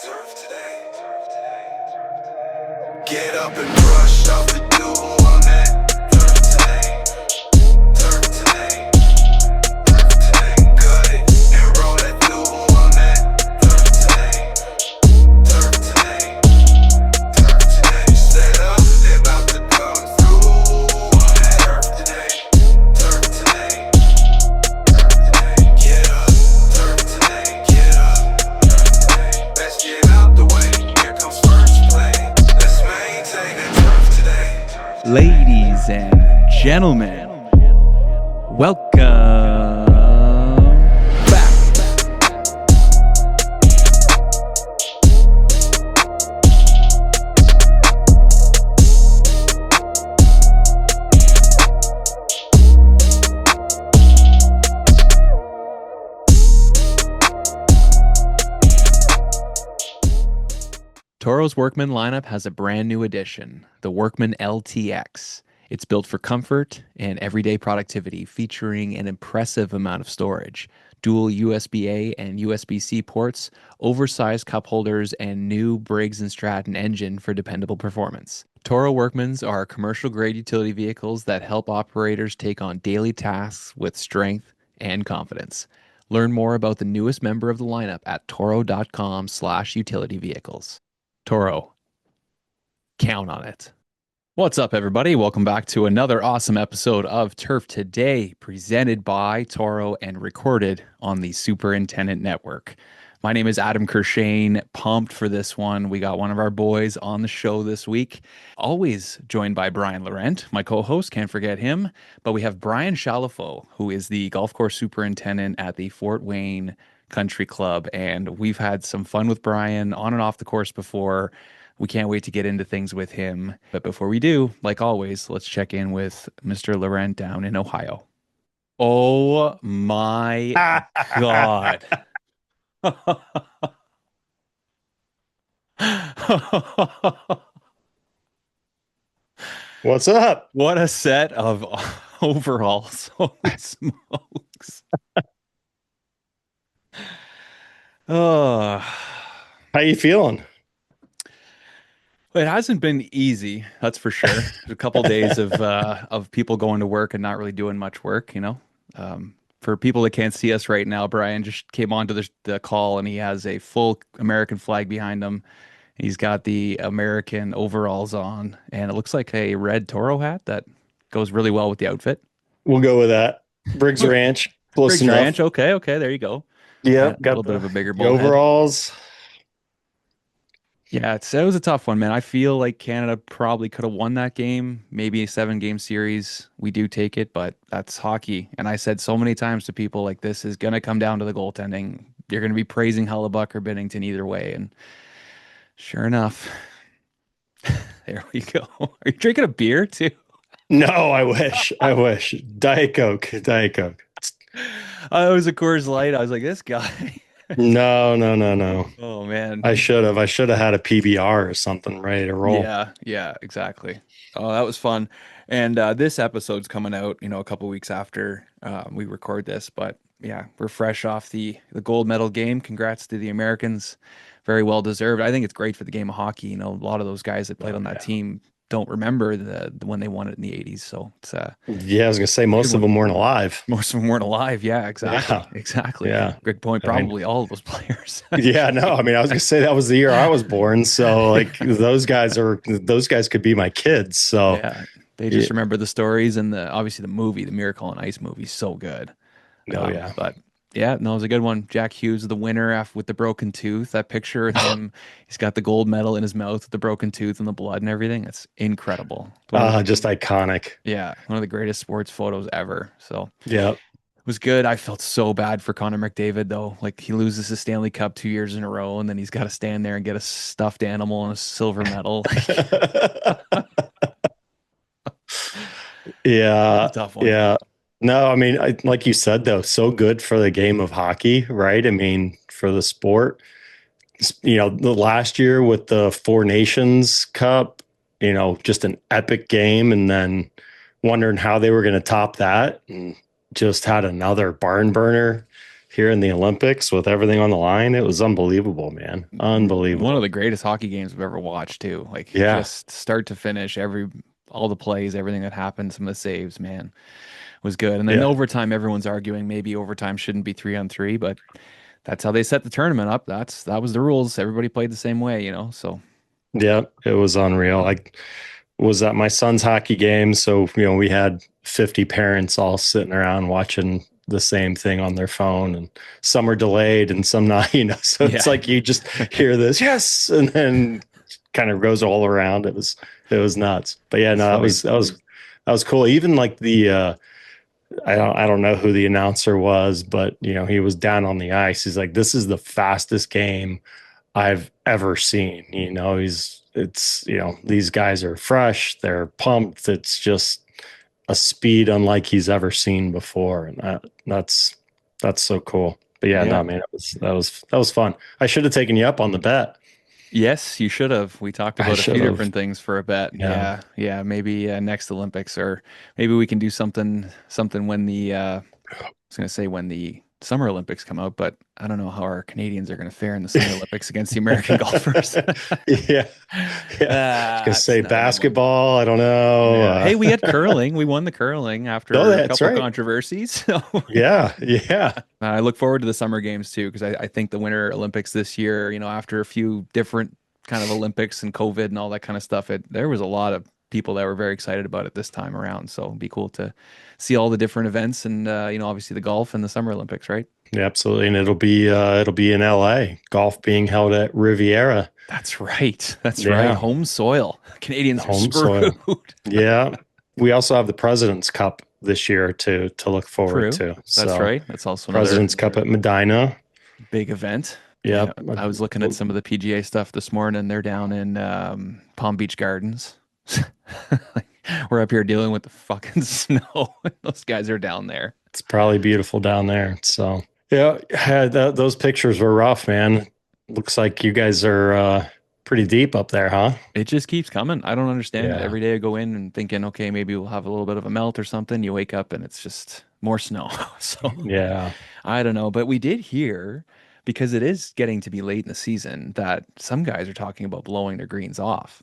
Turf today. Get up and brush off the dew on that. Turf today. Turf today. Turf today. Cut it and roll that dew on that. Turf today. Turf today. Turf today. Set up, they about to come through on that. Turf today. Turf today. Turf today. Get up. Turf today. Get up. Turf today. Let's get out the way. Here comes first play. Let's maintain that turf today. Ladies and gentlemen, welcome back. Toro's Workman lineup has a brand new addition, the Workman LTX. It's built for comfort and everyday productivity, featuring an impressive amount of storage, dual USB-A and USB-C ports, oversized cup holders, and new Briggs & Stratton engine for dependable performance. Toro Workmans are commercial-grade utility vehicles that help operators take on daily tasks with strength and confidence. Learn more about the newest member of the lineup at toro.com/utility vehicles. Toro, count on it. What's up, everybody? Welcome back to another awesome episode of Turf Today, presented by Toro and recorded on the Superintendent Network. My name is Adam Kershane, pumped for this one. We got one of our boys on the show this week, always joined by Brian Laurent, my co-host, can't forget him. But we have Brian Chalifoux, who is the golf course superintendent at the Fort Wayne Country Club, and we've had some fun with Brian on and off the course before. We can't wait to get into things with him. But before we do, like always, let's check in with Mr. Laurent down in Ohio. Oh my God. What's up? What a set of overalls. Holy smokes. Oh, How you feeling? it hasn't been easy, that's for sure. A couple days of people going to work and not really doing much work, you know. For people that can't see us right now, Brian just came onto the call and he has a full American flag behind him. He's got the American overalls on, and it looks like a red Toro hat that goes really well with the outfit. We'll go with that. Briggs Ranch, close Briggs enough. Ranch, okay, there you go. Yeah, A got little bit of a bigger the bull head. overalls. Yeah, it was a tough one, man. I feel like Canada probably could have won that game, maybe a 7-game series. We do take it, but that's hockey. And I said so many times to people, like, this is going to come down to the goaltending. You're going to be praising Hellebuck or Binnington either way. And sure enough, there we go. Are you drinking a beer too? No, I wish. Diet Coke. It was a Coors Light. I was like, this guy. No. Oh, man. I should have had a PBR or something ready to roll. Yeah, exactly. Oh, that was fun. And this episode's coming out, a couple weeks after we record this. But yeah, we're fresh off the gold medal game. Congrats to the Americans. Very well deserved. I think it's great for the game of hockey. A lot of those guys that played on that team don't remember the when they won it in the 80s. So it's Yeah, I was gonna say most of them weren't alive. Most of them weren't alive. Yeah, exactly. Yeah. Exactly. Yeah. Good point. Probably all of those players. Yeah, no, I was gonna say that was the year I was born. So like those guys could be my kids. So yeah, they just remember the stories and obviously the movie, the Miracle on Ice movie, so good. Oh yeah. But yeah, no, it was a good one. Jack Hughes, the winner with the broken tooth. That picture of him, he's got the gold medal in his mouth with the broken tooth and the blood and everything. It's incredible. Just iconic. Yeah, one of the greatest sports photos ever. So Yeah. it was good. I felt so bad for Connor McDavid though. Like he loses his Stanley Cup 2 years in a row, and then he's got to stand there and get a stuffed animal and a silver medal. Yeah. Tough one. Yeah. No, like you said, though, so good for the game of hockey, right? For the sport. The last year with the Four Nations Cup, just an epic game, and then wondering how they were going to top that, and just had another barn burner here in the Olympics with everything on the line. It was unbelievable, man. One of Unbelievable. the greatest hockey games I've ever watched too. Like Yeah. just start to finish, all the plays, everything that happened, some of the saves, man, was good. And then Yeah. overtime, everyone's arguing maybe overtime shouldn't be 3-on-3, but that's how they set the tournament up. That was the rules. Everybody played the same way, So Yeah. It was unreal. I was at my son's hockey game. So, we had 50 parents all sitting around watching the same thing on their phone, and some are delayed and some not, so yeah, it's like you just hear this, yes, and then kind of goes all around. It was nuts. But yeah, that's no, funny. that was cool. Even like the I don't know who the announcer was, but he was down on the ice. He's like, this is the fastest game I've ever seen. These guys are fresh, they're pumped. It's just a speed unlike he's ever seen before. And that's so cool. But yeah, Yeah. no, man, that was fun. I should have taken you up on the bet. Yes, you should have. We talked I about a should few have. different things for a bet. Yeah. Yeah, yeah. Maybe next Olympics, or maybe we can do something when I was gonna say when the Summer Olympics come out, but I don't know how our Canadians are gonna fare in the Summer Olympics against the American golfers. Yeah. Yeah. I was gonna That's say not gonna work. basketball. I don't know. Yeah. Hey, we had curling. We won the curling Oh, after a that's couple right. controversies. So Yeah. Yeah. I look forward to the summer games too, because I think the Winter Olympics this year, after a few different kind of Olympics and COVID and all that kind of stuff, there was a lot of people that were very excited about it this time around. So it'd be cool to see all the different events and obviously the golf and the Summer Olympics, right? Yeah, absolutely. And it'll be in LA. Golf being held at Riviera. That's right. That's right. Yeah. Home soil. Canadians are Home screwed. soil. Yeah. We also have the President's Cup this year to look forward True. to. That's So right. That's also another President's Cup at Medina. big event. Yeah, Yep. I was looking at some of the PGA stuff this morning. They're down in Palm Beach Gardens. We're up here dealing with the fucking snow. Those guys are down there. It's probably beautiful down there. So yeah, those pictures were rough, man. Looks like you guys are pretty deep up there, huh? It just keeps coming. I don't understand it. Yeah. Every day I go in and thinking, okay, maybe we'll have a little bit of a melt or something. You wake up and it's just more snow. So Yeah. I don't know. But we did hear, because it is getting to be late in the season, that some guys are talking about blowing their greens off.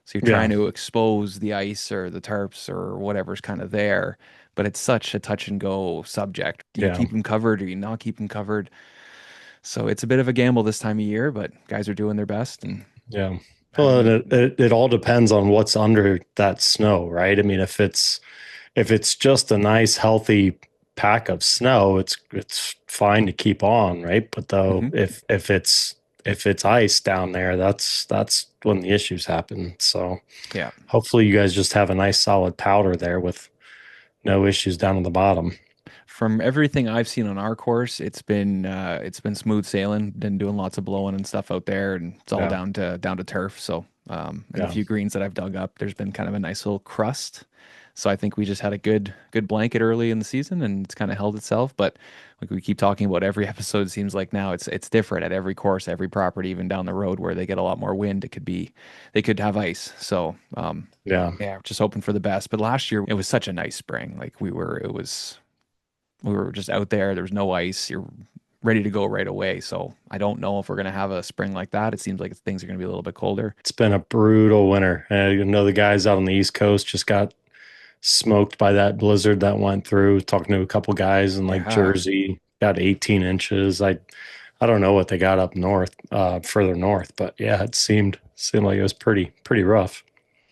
So you're Yeah. trying to expose the ice or the tarps or whatever's kind of there, but it's such a touch and go subject. Do you Yeah. keep them covered or you not keep them covered? So it's a bit of a gamble this time of year, but guys are doing their best. And Yeah. Well, and it all depends on what's under that snow, right? I mean, if it's just a nice healthy pack of snow, it's fine to keep on, right? But though Mhm. if it's ice down there, that's when the issues happen. So Yeah, hopefully you guys just have a nice solid powder there with no issues down at the bottom. from everything I've seen on our course, it's been smooth sailing. Been doing lots of blowing and stuff out there, and it's all Yeah. down to turf. So, and a Yeah. few greens that I've dug up, there's been kind of a nice little crust. So I think we just had a good blanket early in the season, and it's kind of held itself. But like we keep talking about every episode, it seems like now it's different at every course, every property, even down the road where they get a lot more wind. They could have ice. So, Yeah. yeah, just hoping for the best. But last year it was such a nice spring. Like we were just out there. There was no ice. You're ready to go right away. So I don't know if we're going to have a spring like that. It seems like things are going to be a little bit colder. It's been a brutal winter. The guys out on the East Coast just got smoked by that blizzard that went through. Talking to a couple guys in like Yeah. Jersey, got 18 inches. I don't know what they got up north, further north, but yeah, it seemed like it was pretty rough.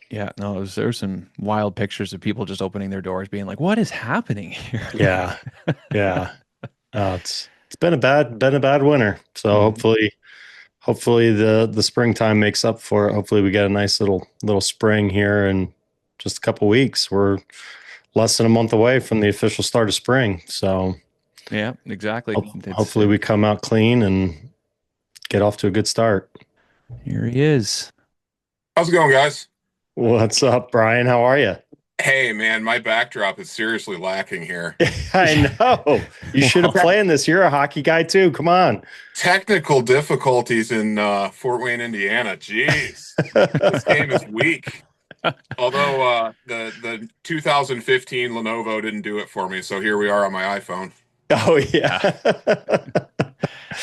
Yeah, no, there were some wild pictures of people just opening their doors, being like, "What is happening here?" Yeah, yeah. It's been a bad winter. So Mhm. hopefully the springtime makes up for it. Hopefully we get a nice little spring here in just a couple weeks. We're less than a month away from the official start of spring. So Yeah, exactly. hopefully we come out clean and get off to a good start. Here he is. How's it going, guys? What's up, Brian? How are you? Hey, man, my backdrop is seriously lacking here. I know. You should have planned this. You're a hockey guy too. Come on. Technical difficulties in Fort Wayne, Indiana. Jeez, this game is weak. Although the 2015 Lenovo didn't do it for me, so here we are on my iPhone. Oh yeah.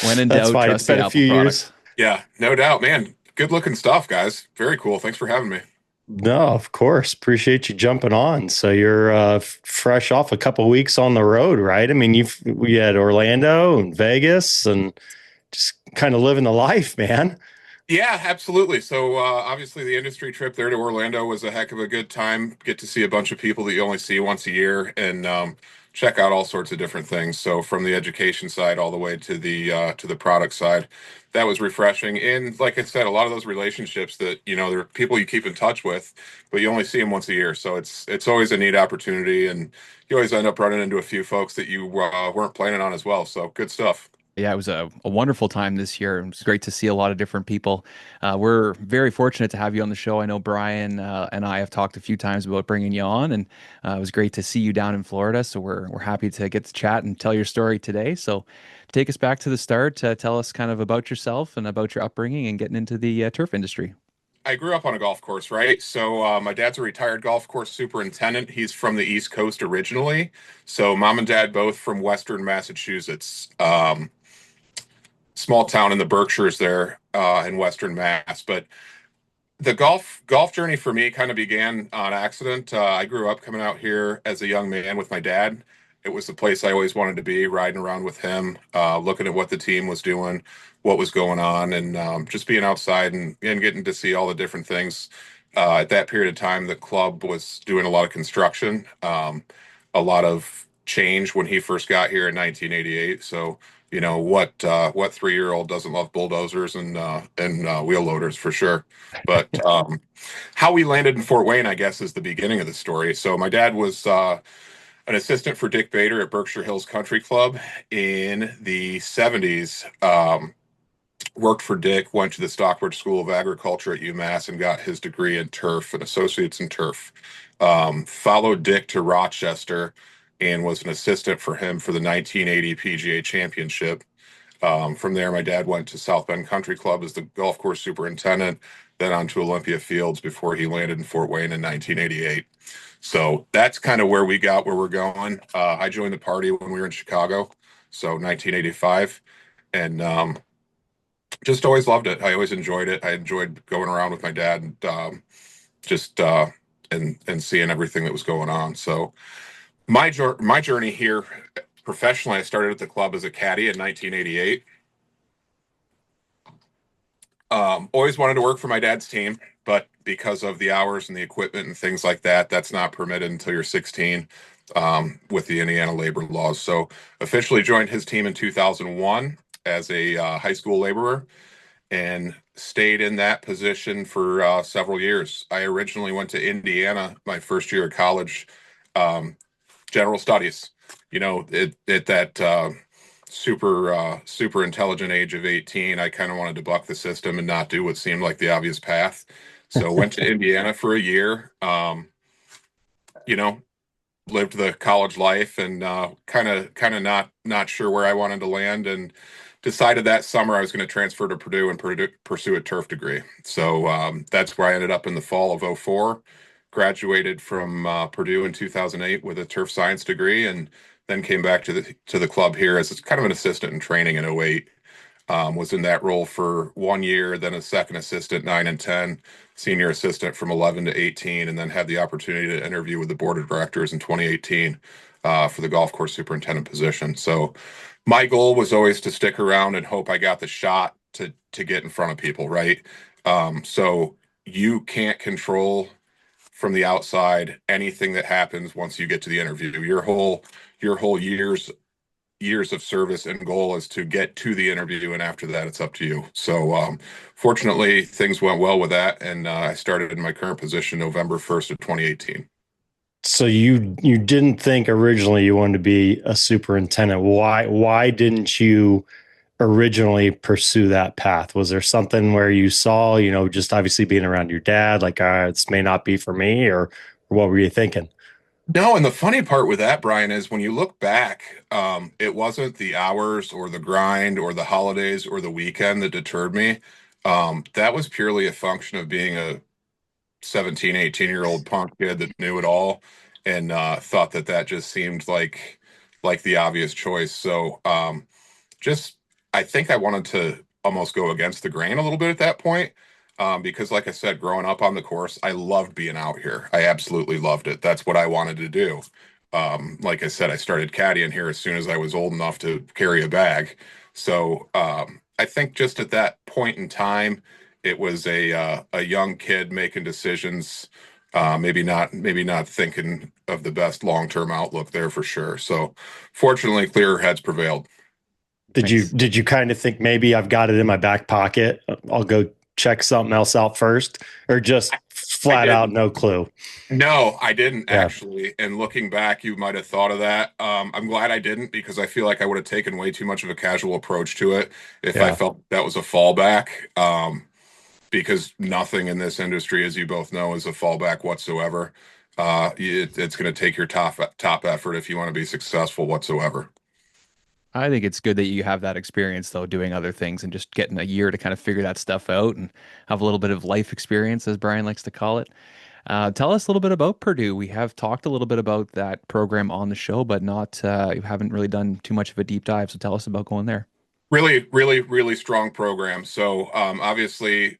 When in That's doubt, fine. It's trust the been a Apple few years. products. Yeah, no doubt, man. Good looking stuff, guys. Very cool. Thanks for having me. No, of course. Appreciate you jumping on. So you're fresh off a couple weeks on the road, right? I mean, we had Orlando and Vegas and just kind of living the life, man. Yeah, absolutely. So obviously the industry trip there to Orlando was a heck of a good time. Get to see a bunch of people that you only see once a year and check out all sorts of different things. So from the education side all the way to the product side, that was refreshing. And like I said, a lot of those relationships that there are people you keep in touch with, but you only see them once a year. So it's always a neat opportunity, and you always end up running into a few folks that you weren't planning on as well. So good stuff. Yeah, it was a wonderful time this year. It was great to see a lot of different people. We're very fortunate to have you on the show. I know Brian and I have talked a few times about bringing you on, and it was great to see you down in Florida. So we're happy to get to chat and tell your story today. So take us back to the start. Tell us kind of about yourself and about your upbringing and getting into the turf industry. I grew up on a golf course, right? So my dad's a retired golf course superintendent. He's from the East Coast originally. So mom and dad both from Western Massachusetts, small town in the Berkshires there in Western Mass. But the golf journey for me kind of began on accident. I grew up coming out here as a young man with my dad. It was the place I always wanted to be, riding around with him, looking at what the team was doing, what was going on, and just being outside and getting to see all the different things. At that period of time, the club was doing a lot of construction, a lot of change when he first got here in 1988. So what 3-year-old doesn't love bulldozers and wheel loaders for sure. But how we landed in Fort Wayne, I guess, is the beginning of the story. So my dad was an assistant for Dick Bader at Berkshire Hills Country Club in the 70s. Worked for Dick, went to the Stockbridge School of Agriculture at UMass and got his degree in turf and associates in turf. Followed Dick to Rochester and was an assistant for him for the 1980 PGA Championship. From there, my dad went to South Bend Country Club as the golf course superintendent, then on to Olympia Fields before he landed in Fort Wayne in 1988. So that's kind of where we're going. I joined the party when we were in Chicago, so 1985, and just always loved it. I always enjoyed it. I enjoyed going around with my dad and just and seeing everything that was going on. So my journey here professionally, I started at the club as a caddy in 1988. Always wanted to work for my dad's team, but because of the hours and the equipment and things like that, that's not permitted until you're 16 with the Indiana labor laws. So officially joined his team in 2001 as a high school laborer and stayed in that position for several years. I originally went to Indiana my first year of college, general studies. At that super intelligent age of 18, I kind of wanted to buck the system and not do what seemed like the obvious path. So went to Indiana for a year. You know, Lived the college life and kind of not sure where I wanted to land, and decided that summer I was going to transfer to Purdue and pursue a turf degree. So that's where I ended up in the fall of '04. Graduated from Purdue in 2008 with a turf science degree, and then came back to the club here as kind of an assistant in training in '08. Was in that role for 1 year, then a second assistant 9 and 10, senior assistant from 11 to 18, and then had the opportunity to interview with the board of directors in 2018 for the golf course superintendent position. So my goal was always to stick around and hope I got the shot to get in front of people, right? So you can't control from the outside anything that happens once you get to the interview. Your whole years of service and goal is to get to the interview, and after that it's up to you. So fortunately things went well with that, and I started in my current position November 1st of 2018. So you didn't think originally you wanted to be a superintendent. Why didn't you originally pursue that path? Was there something where you saw, just obviously being around your dad, like, this may not be for me, or what were you thinking? No, and the funny part with that, Brian, is when you look back, it wasn't the hours or the grind or the holidays or the weekend that deterred me. That was purely a function of being a 17, 18-year-old punk kid that knew it all, and thought that just seemed like like the obvious choice. So just I think I wanted to almost go against the grain a little bit at that point. Because like I said, growing up on the course, I loved being out here. I absolutely loved it. That's what I wanted to do. Like I said, I started caddying here as soon as I was old enough to carry a bag. So I think just at that point in time, it was a young kid making decisions, maybe not thinking of the best long-term outlook there for sure. So fortunately, clearer heads prevailed. Nice. Did you kind of think maybe I've got it in my back pocket? I'll go check something else out first, or just I flat out didn't. no clue? No, I didn't Yeah. actually. And looking back, you might have thought of that. I'm glad I didn't because I feel like I would have taken way too much of a casual approach to it if I Yeah. felt that was a fallback. Because nothing in this industry, as you both know, is a fallback whatsoever. It's going to take your top effort if you want to be successful whatsoever. I think it's good that you have that experience though, doing other things and just getting a year to kind of figure that stuff out and have a little bit of life experience, as Brian likes to call it. Tell us a little bit about Purdue. We have talked a little bit about that program on the show, but not you haven't really done too much of a deep dive. So tell us about going there. Really, really, really strong program. So obviously,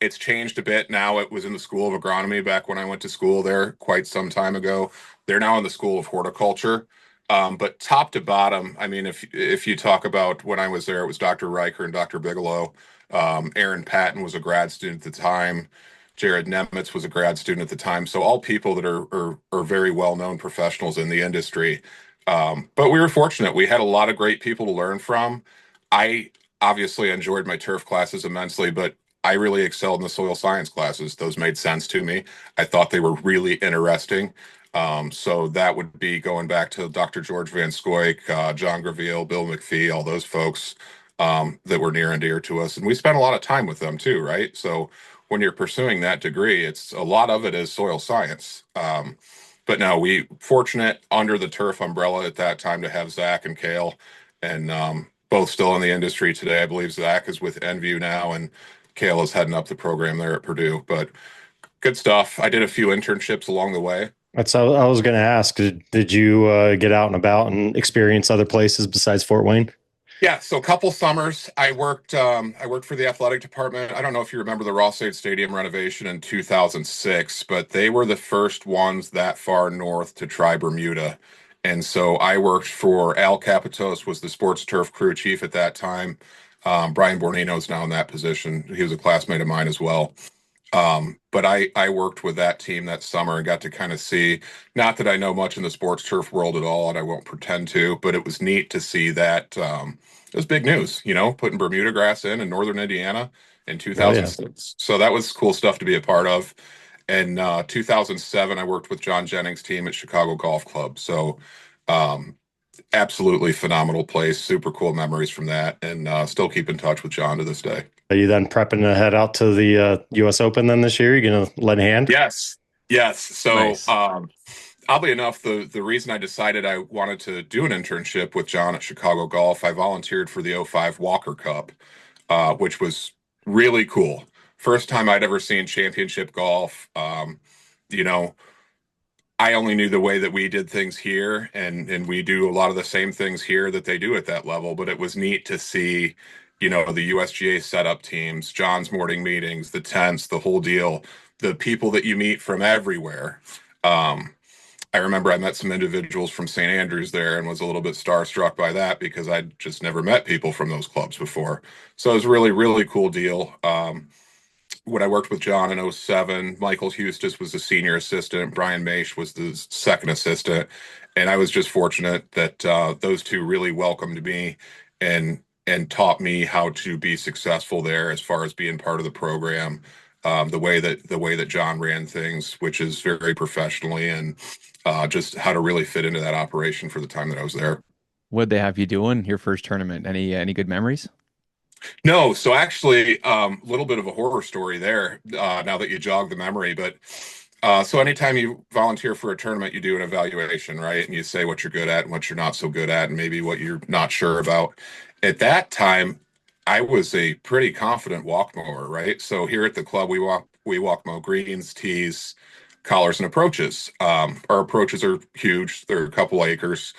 it's changed a bit now. It was in the School of Agronomy back when I went to school there quite some time ago. They're now in the School of Horticulture. But top to bottom, I mean, if you talk about when I was there, it was Dr. Riker and Dr. Bigelow. Aaron Patton was a grad student at the time. Jared Nemitz was a grad student at the time. So all people that are very well known professionals in the industry. But we were fortunate. We had a lot of great people to learn from. I obviously enjoyed my turf classes immensely, but I really excelled in the soil science classes. Those made sense to me. I thought they were really interesting. So that would be going back to Dr. George Van Scoik, John Graville, Bill McPhee, all those folks that were near and dear to us. And we spent a lot of time with them too, right? So when you're pursuing that degree, it's a lot of it is soil science. But no, we fortunate under the turf umbrella at that time to have Zach and Kale, and both still in the industry today. I believe Zach is with Enview now, and Kale is heading up the program there at Purdue. But good stuff. I did a few internships along the way. That's how I was going to ask. Did you get out and about and experience other places besides Fort Wayne? Yeah, so a couple summers I worked. I worked for the athletic department. I don't know if you remember the Ross-Ade Stadium renovation in 2006, but they were the first ones that far north to try Bermuda. And so I worked for Al Capitos, was the sports turf crew chief at that time. Brian Bornino is now in that position. He was a classmate of mine as well. But I worked with that team that summer and got to kind of see, not that I know much in the sports turf world at all, and I won't pretend to, but it was neat to see that it was big news, putting Bermuda grass in northern Indiana in Oh yeah. 2006. So that was cool stuff to be a part of. In 2007, I worked with John Jennings' team at Chicago Golf Club. So absolutely phenomenal place, super cool memories from that, and still keep in touch with John to this day. Are you then prepping to head out to the U.S. Open then this year? You gonna lend a hand? Yes. Yes. So Nice. oddly enough, the reason I decided I wanted to do an internship with John at Chicago Golf, I volunteered for the '05 Walker Cup, which was really cool. First time I'd ever seen championship golf. You know, I only knew the way that we did things here, and we do a lot of the same things here that they do at that level. But it was neat to see, the USGA setup teams, John's morning meetings, the tents, the whole deal, the people that you meet from everywhere. I remember I met some individuals from St. Andrews there and was a little bit starstruck by that because I'd just never met people from those clubs before. So it was a really, really cool deal. When I worked with John in '07, Michael Hustis was the senior assistant. Brian Maish was the second assistant. And I was just fortunate that those two really welcomed me and taught me how to be successful there as far as being part of the program, the way that John ran things, which is very professionally, and just how to really fit into that operation for the time that I was there. What'd they have you doing your first tournament? Any good memories? No, so actually, a little bit of a horror story there. Now that you jog the memory, but so anytime you volunteer for a tournament, you do an evaluation, right? And you say what you're good at and what you're not so good at, and maybe what you're not sure about. At that time, I was a pretty confident walk mower, right? So here at the club, we walk mow greens, tees, collars, and approaches. Our approaches are huge; they're a couple acres.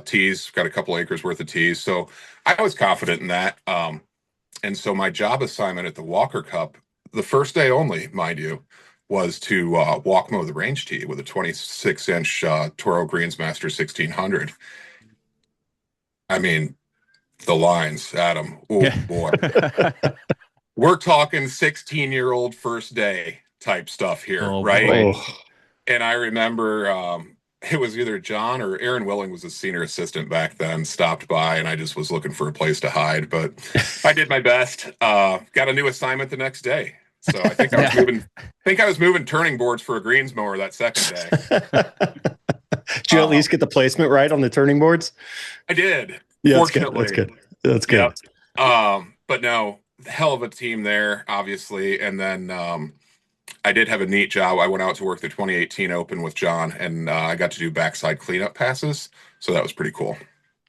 tees, got a couple acres worth of tees. So I was confident in that. And so my job assignment at the Walker Cup, the first day only, mind you, was to walk mow the range tee with a 26-inch Toro Greensmaster 1600. I mean, the lines, Adam. Oh boy, we're talking 16-year-old first day type stuff here, Oh, right? boy. Oh, And I remember it was either John or Aaron Willing was a senior assistant back then, stopped by, and I just was looking for a place to hide. But I did my best. Got a new assignment the next day. So I think I was moving turning boards for a greens mower that second day. did you at least get the placement right on the turning boards? I did. Yeah, Fortunately. that's good. That's good. Yep. But no, hell of a team there, obviously. And then I did have a neat job. I went out to work the 2018 Open with John, and I got to do backside cleanup passes. So that was pretty cool.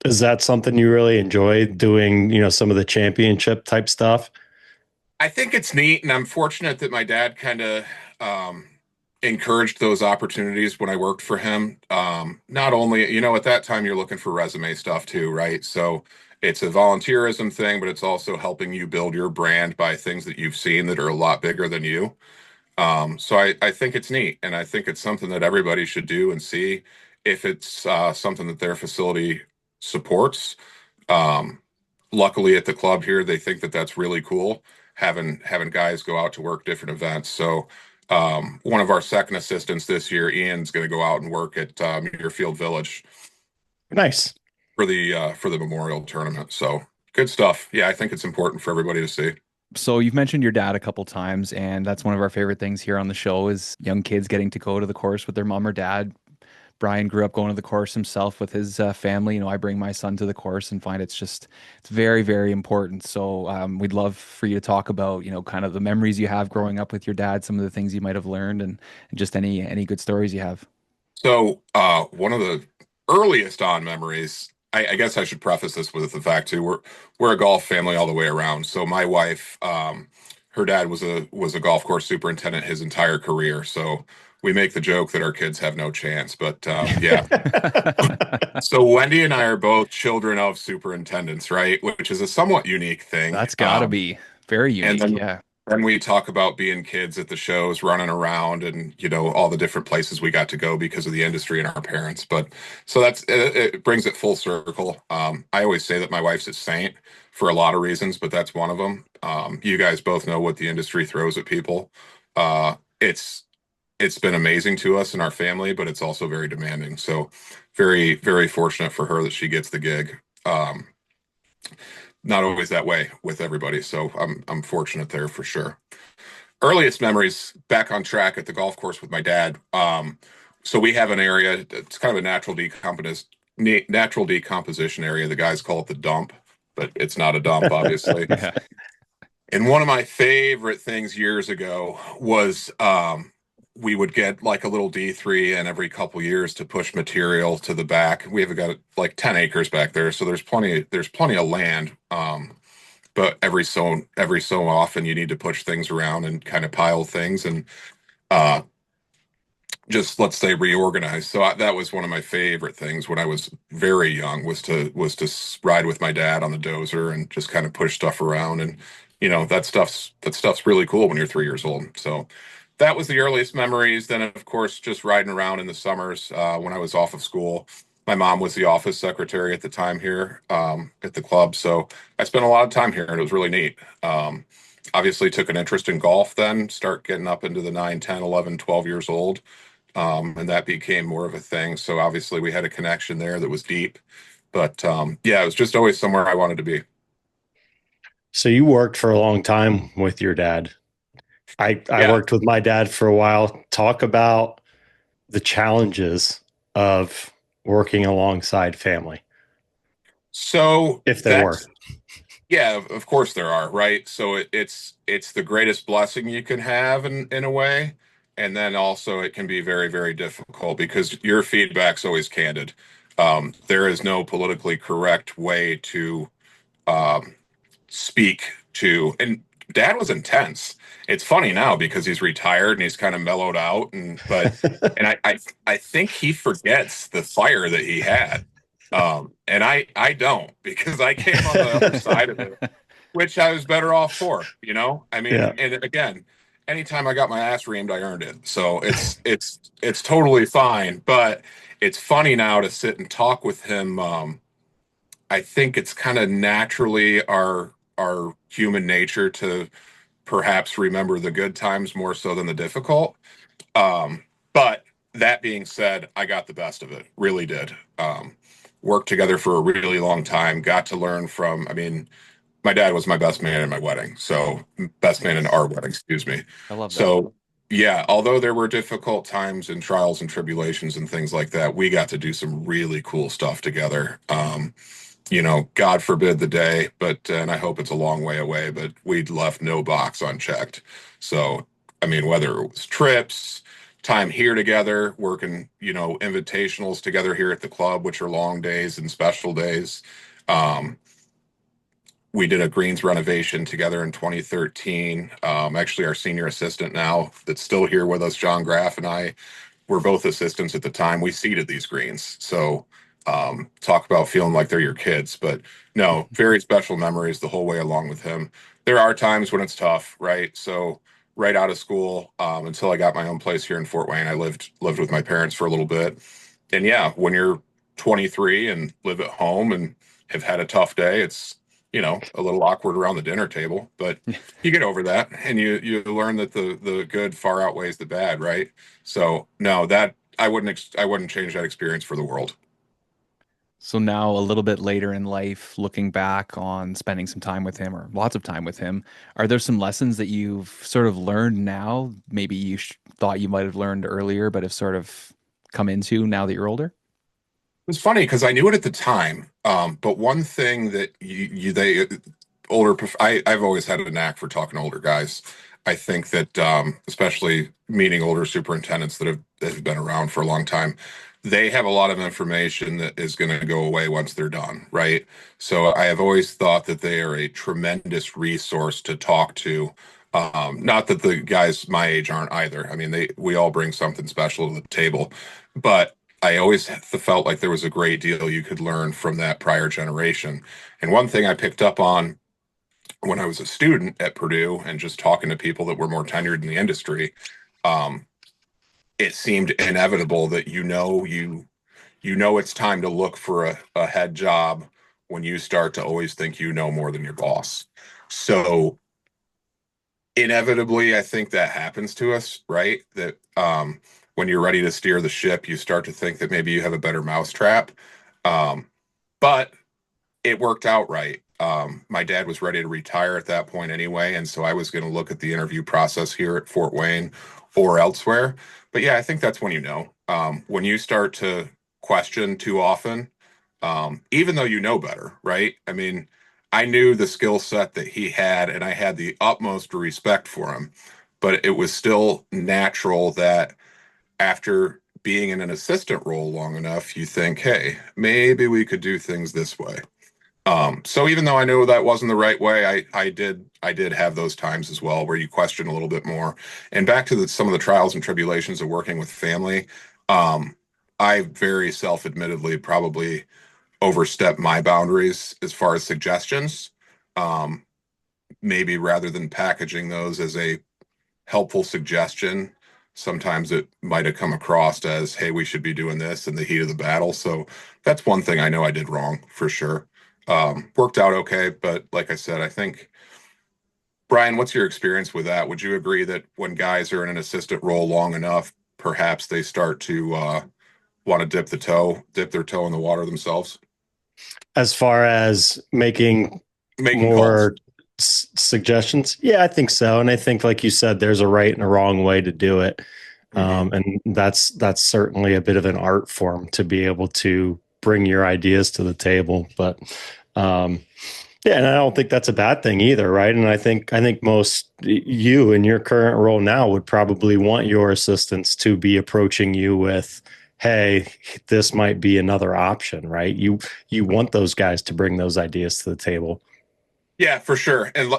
Is that something you really enjoy doing, some of the championship type stuff? I think it's neat, and I'm fortunate that my dad kind of encouraged those opportunities when I worked for him. Not only, at that time you're looking for resume stuff too, right? So it's a volunteerism thing, but it's also helping you build your brand by things that you've seen that are a lot bigger than you. So I think it's neat, and I think it's something that everybody should do and see if it's something that their facility supports. Luckily at the club here, they think that that's really cool, having guys go out to work different events. So one of our second assistants this year, Ian's going to go out and work at Muirfield Village. Nice. For the memorial tournament. So good stuff. Yeah, I think it's important for everybody to see. So you've mentioned your dad a couple times, and that's one of our favorite things here on the show is young kids getting to go to the course with their mom or dad. Brian grew up going to the course himself with his family. I bring my son to the course and find it's very, very important. So we'd love for you to talk about, kind of the memories you have growing up with your dad, some of the things you might have learned, and just any good stories you have. So one of the earliest on memories, I guess I should preface this with the fact too, we're a golf family all the way around. So my wife, her dad was a golf course superintendent his entire career. So we make the joke that our kids have no chance, but yeah. So Wendy and I are both children of superintendents, right? Which is a somewhat unique thing. That's gotta be very unique. And then, yeah. Then we talk about being kids at the shows, running around, and all the different places we got to go because of the industry and our parents. But so it brings it full circle. I always say that my wife's a saint for a lot of reasons, but that's one of them. You guys both know what the industry throws at people. It's been amazing to us and our family, but it's also very demanding. So very, very fortunate for her that she gets the gig. Not always that way with everybody. So I'm fortunate there for sure. Earliest memories back on track at the golf course with my dad. So we have an area, it's kind of a natural decomposition area. The guys call it the dump, but it's not a dump, obviously. Yeah. And one of my favorite things years ago was we would get like a little D3 in every couple years to push material to the back. We have got like 10 acres back there, so there's plenty of land. But every so often you need to push things around and kind of pile things and just, let's say, reorganize. So that was one of my favorite things when I was very young, was to ride with my dad on the dozer and just kind of push stuff around. And that stuff's really cool when you're 3 years old. So that was the earliest memories. Then, of course, just riding around in the summers when I was off of school. My mom was the office secretary at the time here at the club. So I spent a lot of time here, and it was really neat. Obviously took an interest in golf then, start getting up into the 9, 10, 11, 12 years old. And that became more of a thing. So obviously we had a connection there that was deep. But yeah, it was just always somewhere I wanted to be. So you worked for a long time with your dad. I worked with my dad for a while. Talk about the challenges of working alongside family. So if there were. Yeah, of course there are, right? So it's the greatest blessing you can have in a way. And then also it can be very, very difficult because your feedback's always candid. There is no politically correct way to speak to, and Dad was intense. It's funny now because he's retired and he's kind of mellowed out, and I think he forgets the fire that he had. And I don't, because I came on the other side of it, which I was better off for, you know? I mean, Yeah. and again, anytime I got my ass reamed, I earned it. So it's totally fine. But it's funny now to sit and talk with him. I think it's kind of naturally our human nature to perhaps remember the good times more so than the difficult. But that being said, I got the best of it, really did. Worked together for a really long time, got to learn from, I mean, my dad was my best man in my wedding. So, best man in our wedding, excuse me. I love that. So, yeah, although there were difficult times and trials and tribulations and things like that, we got to do some really cool stuff together. You know, God forbid the day, but and I hope it's a long way away, but we'd left no box unchecked. So, I mean, whether it was trips, time here together, working, you know, invitationals together here at the club, which are long days and special days. Um, we did a greens renovation together in 2013. Actually, our senior assistant now that's still here with us, John Graff, and I were both assistants at the time. We seeded these greens. So talk about feeling like they're your kids. But no, very special memories the whole way along with him. There are times when it's tough, right? So right out of school, until I got my own place here in Fort Wayne, I lived with my parents for a little bit. And yeah, when you're 23 and live at home and have had a tough day, it's, you know, a little awkward around the dinner table, but you get over that, and you learn that the good far outweighs the bad, right? So no, that I wouldn't change that experience for the world. So now, a little bit later in life, looking back on spending some time with him or lots of time with him, are there some lessons that you've sort of learned now, maybe you thought you might have learned earlier, but have sort of come into now that you're older? It's funny because I knew it at the time, but one thing that they older I've always had a knack for talking to older guys. I think that especially meeting older superintendents that have been around for a long time, they have a lot of information that is going to go away once they're done, right? So I have always thought that they are a tremendous resource to talk to. Not that the guys my age aren't either. I mean, we all bring something special to the table, but I always felt like there was a great deal you could learn from that prior generation. And one thing I picked up on when I was a student at Purdue and just talking to people that were more tenured in the industry, um, it seemed inevitable that you know it's time to look for a head job when you start to always think you know more than your boss. So inevitably, I think that happens to us, right? That when you're ready to steer the ship, you start to think that maybe you have a better mousetrap. Um, but it worked out right. My dad was ready to retire at that point anyway, and so I was going to look at the interview process here at Fort Wayne or elsewhere. But yeah, I think that's when you know. When you start to question too often, even though you know better, right? I mean, I knew the skill set that he had, and I had the utmost respect for him. But it was still natural that after being in an assistant role long enough, you think, hey, maybe we could do things this way. So even though I knew that wasn't the right way, I did have those times as well where you question a little bit more. And back to some of the trials and tribulations of working with family, I very self-admittedly probably overstepped my boundaries as far as suggestions. Um, Maybe rather than packaging those as a helpful suggestion, sometimes it might have come across as, hey, we should be doing this in the heat of the battle. So that's one thing I know I did wrong for sure. Worked out okay, but like I said, I think, Brian, what's your experience with that? Would you agree that when guys are in an assistant role long enough, perhaps they start to want to dip their toe in the water themselves? As far as making Making calls. more suggestions, yeah, I think so. And I think, like you said, there's a right and a wrong way to do it. And that's certainly a bit of an art form to be able to bring your ideas to the table. But yeah, and I don't think that's a bad thing either, right? And I think most you in your current role now would probably want your assistants to be approaching you with, hey, this might be another option, right? You want those guys to bring those ideas to the table. Yeah, for sure. And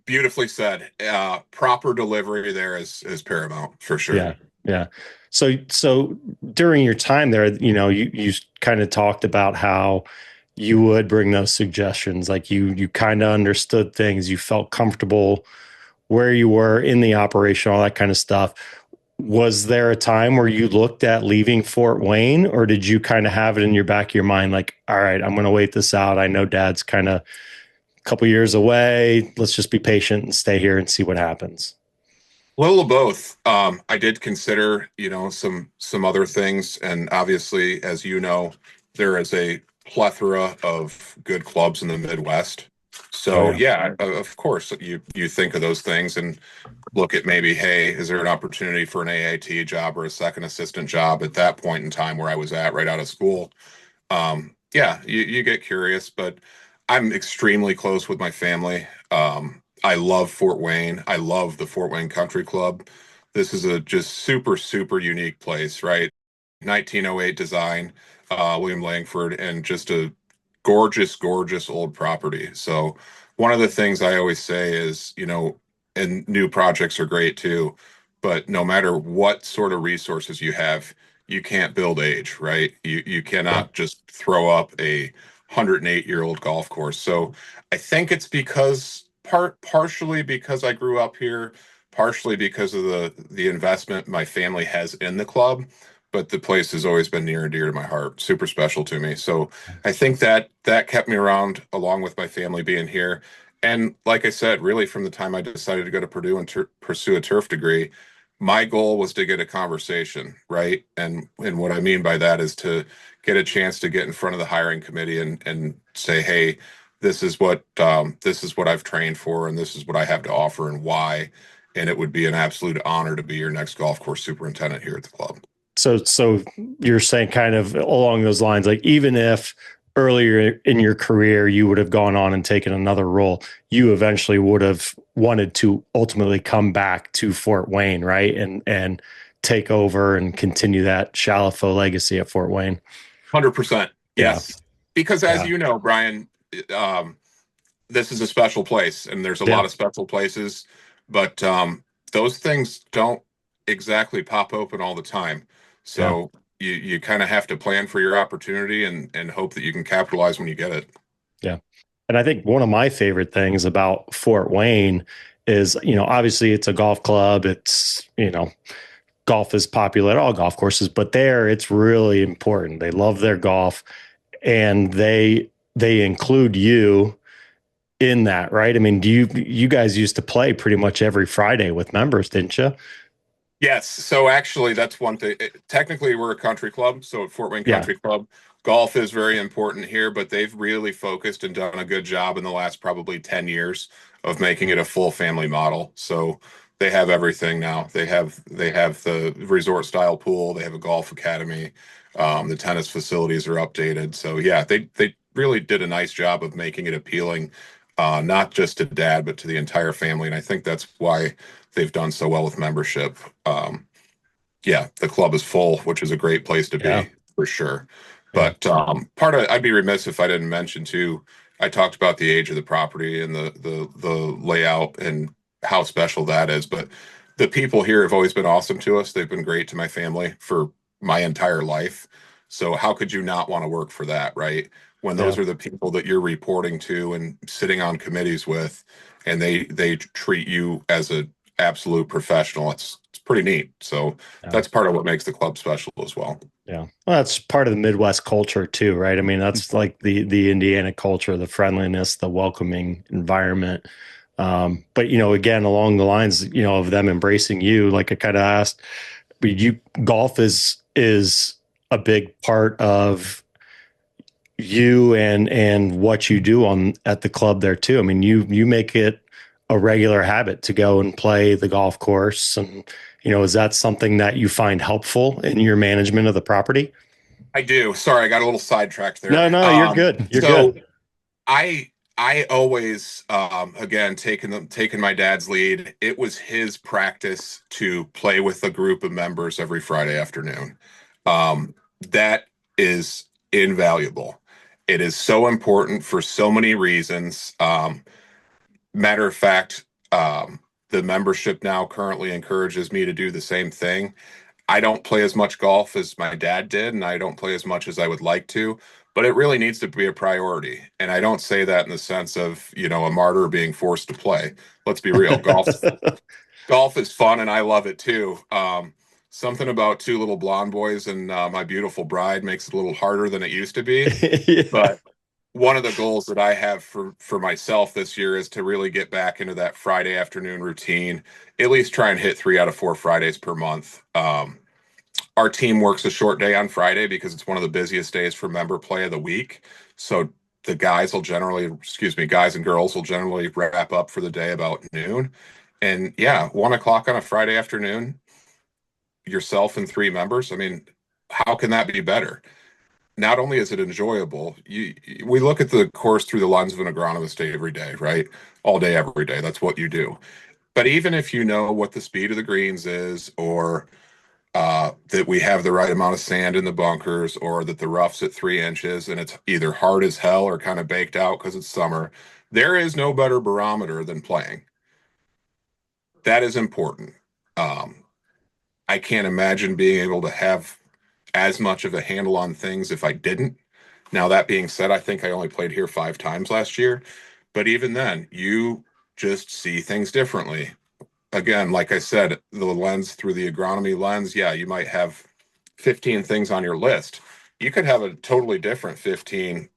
beautifully said. Proper delivery there is paramount for sure. Yeah. Yeah. So during your time there, you kind of talked about how you would bring those suggestions, like you kind of understood things, you felt comfortable where you were in the operation, all that kind of stuff. Was there a time where you looked at leaving Fort Wayne, or did you kind of have it in your back of your mind, like, all right, I'm going to wait this out. I know dad's kind of a couple years away. Let's just be patient and stay here and see what happens. A little of both. I did consider, some other things, and obviously, as you know, there is a plethora of good clubs in the Midwest. Oh So yeah. yeah, of course, you think of those things and look at maybe, hey, is there an opportunity for an AIT job or a second assistant job at that point in time where I was at right out of school? Yeah, you get curious, but I'm extremely close with my family. I love Fort Wayne. I love the Fort Wayne Country Club. This is a just super, super unique place, right? 1908 design, William Langford, and just a gorgeous, gorgeous old property. So one of the things I always say is, and new projects are great too, but no matter what sort of resources you have, you can't build age, right? You Yeah. cannot just throw up a 108-year-old golf course. So I think it's because partially because I grew up here, partially because of the investment my family has in the club, but the place has always been near and dear to my heart, super special to me. So I think that kept me around along with my family being here. And like I said, really from the time I decided to go to Purdue and pursue a turf degree, my goal was to get a conversation, right? And what I mean by that is to get a chance to get in front of the hiring committee and say, hey, this is what I've trained for, and this is what I have to offer, and why. And it would be an absolute honor to be your next golf course superintendent here at the club. So you're saying kind of along those lines, like even if earlier in your career you would have gone on and taken another role, you eventually would have wanted to ultimately come back to Fort Wayne, right? And take over and continue that Chalifoux legacy at Fort Wayne. 100%. Yeah. Yes. Because as Yeah. you know, Brian, um, this is a special place, and there's a Yeah. lot of special places, but those things don't exactly pop open all the time. Yeah. So you kind of have to plan for your opportunity and hope that you can capitalize when you get it. Yeah. And I think one of my favorite things about Fort Wayne is, obviously it's a golf club. It's, golf is popular at all golf courses, but there it's really important. They love their golf, and they include you in that, right? I mean, you guys used to play pretty much every Friday with members, didn't you? Yes. So actually, that's one thing. Technically, we're a country club. So at Fort Wayne Yeah. Country Club, golf is very important here, but they've really focused and done a good job in the last probably 10 years of making it a full family model. So they have everything now. They have the resort style pool. They have a golf academy. The tennis facilities are updated. So yeah, they really did a nice job of making it appealing, not just to dad, but to the entire family. And I think that's why they've done so well with membership. Um, yeah, the club is full, which is a great place to Yeah. be for sure. Yeah. But I'd be remiss if I didn't mention too. I talked about the age of the property and the layout and how special that is. But the people here have always been awesome to us. They've been great to my family for my entire life. So how could you not want to work for that, right? When those Yeah. are the people that you're reporting to and sitting on committees with, and they treat you as a absolute professional. It's pretty neat. So Yeah. that's part of what makes the club special as well. Yeah. Well, that's part of the Midwest culture too, right? I mean, that's like the Indiana culture, the friendliness, the welcoming environment. But again, along the lines, of them embracing you, like I kind of asked, but golf is a big part of you and what you do on at the club there too. I mean, you make it a regular habit to go and play the golf course, and is that something that you find helpful in your management of the property? I do. Sorry, I got a little sidetracked there. No, you're good. You're So good. I always again taking my dad's lead. It was his practice to play with a group of members every Friday afternoon. That is invaluable. It is so important for so many reasons. Matter of fact, the membership now currently encourages me to do the same thing. I don't play as much golf as my dad did, and I don't play as much as I would like to, but it really needs to be a priority. And I don't say that in the sense of, a martyr being forced to play. Let's be real. Golf is fun, and I love it too. Something about two little blonde boys and my beautiful bride makes it a little harder than it used to be. Yeah. But one of the goals that I have for myself this year is to really get back into that Friday afternoon routine. At least try and hit 3 out of 4 Fridays per month. Our team works a short day on Friday because it's one of the busiest days for member play of the week. So the guys and girls will generally wrap up for the day about noon. And yeah, 1 o'clock on a Friday afternoon, yourself and 3 members. I mean, how can that be better? Not only is it enjoyable, we look at the course through the lens of an agronomist every day, right? All day, every day. That's what you do. But even if you know what the speed of the greens is, or that we have the right amount of sand in the bunkers, or that the rough's at 3 inches and it's either hard as hell or kind of baked out because it's summer, there is no better barometer than playing. That is important. Um, I can't imagine being able to have as much of a handle on things if I didn't. Now, that being said, I think I only played here 5 times last year. But even then, you just see things differently. Again, like I said, the lens through the agronomy lens, yeah, you might have 15 things on your list. You could have a totally different 15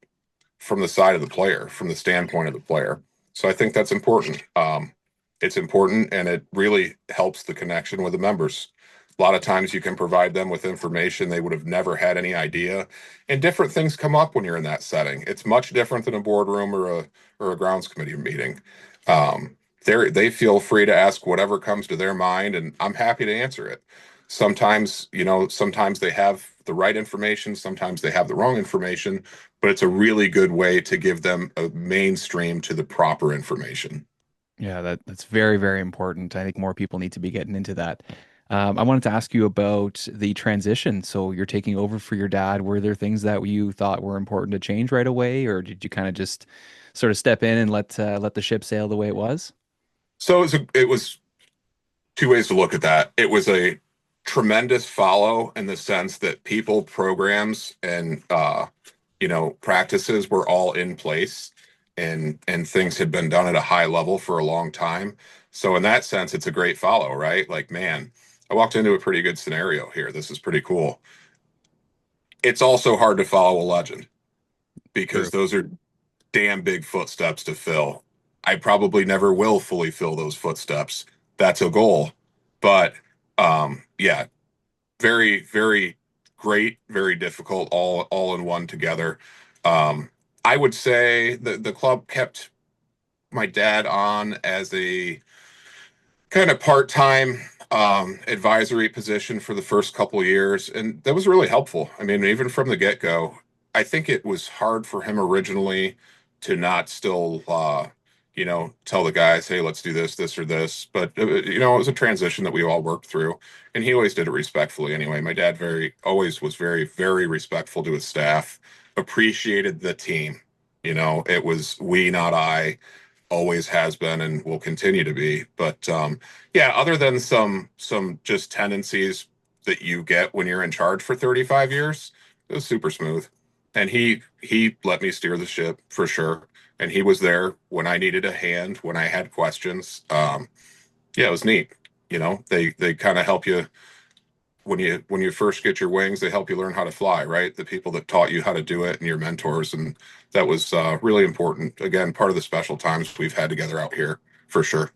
from the side of the player, from the standpoint of the player. So I think that's important. It's important, and it really helps the connection with the members. A lot of times you can provide them with information they would have never had any idea, and different things come up when you're in that setting. It's much different than a boardroom or a grounds committee meeting. They feel free to ask whatever comes to their mind, and I'm happy to answer it. Sometimes they have the right information, sometimes they have the wrong information, but it's a really good way to give them a mainstream to the proper information. Yeah, that's very, very important. I think more people need to be getting into that. I wanted to ask you about the transition. So you're taking over for your dad. Were there things that you thought were important to change right away, or did you kind of just sort of step in and let the ship sail the way it was? So it was two ways to look at that. It was a tremendous follow in the sense that people, programs, and practices were all in place, and things had been done at a high level for a long time. So in that sense, it's a great follow, right? Like, man, I walked into a pretty good scenario here. This is pretty cool. It's also hard to follow a legend because True. those are damn big footsteps to fill. I probably never will fully fill those footsteps. That's a goal. But yeah, very, very great, very difficult, all in one together. I would say the club kept my dad on as a kind of part-time advisory position for the first couple of years, and that was really helpful. I mean, even from the get-go, I think it was hard for him originally to not still tell the guys, hey, let's do this or this. But it was a transition that we all worked through, and he always did it respectfully anyway. My dad always was very, very respectful to his staff, appreciated the team. It was we, not I, always has been and will continue to be. But yeah, other than some just tendencies that you get when you're in charge for 35 years, it was super smooth. And he let me steer the ship for sure. And he was there when I needed a hand, when I had questions. Yeah, it was neat. They kind of help you when you first get your wings. They help you learn how to fly, right? The people that taught you how to do it and your mentors, and that was really important. Again, part of the special times we've had together out here for sure.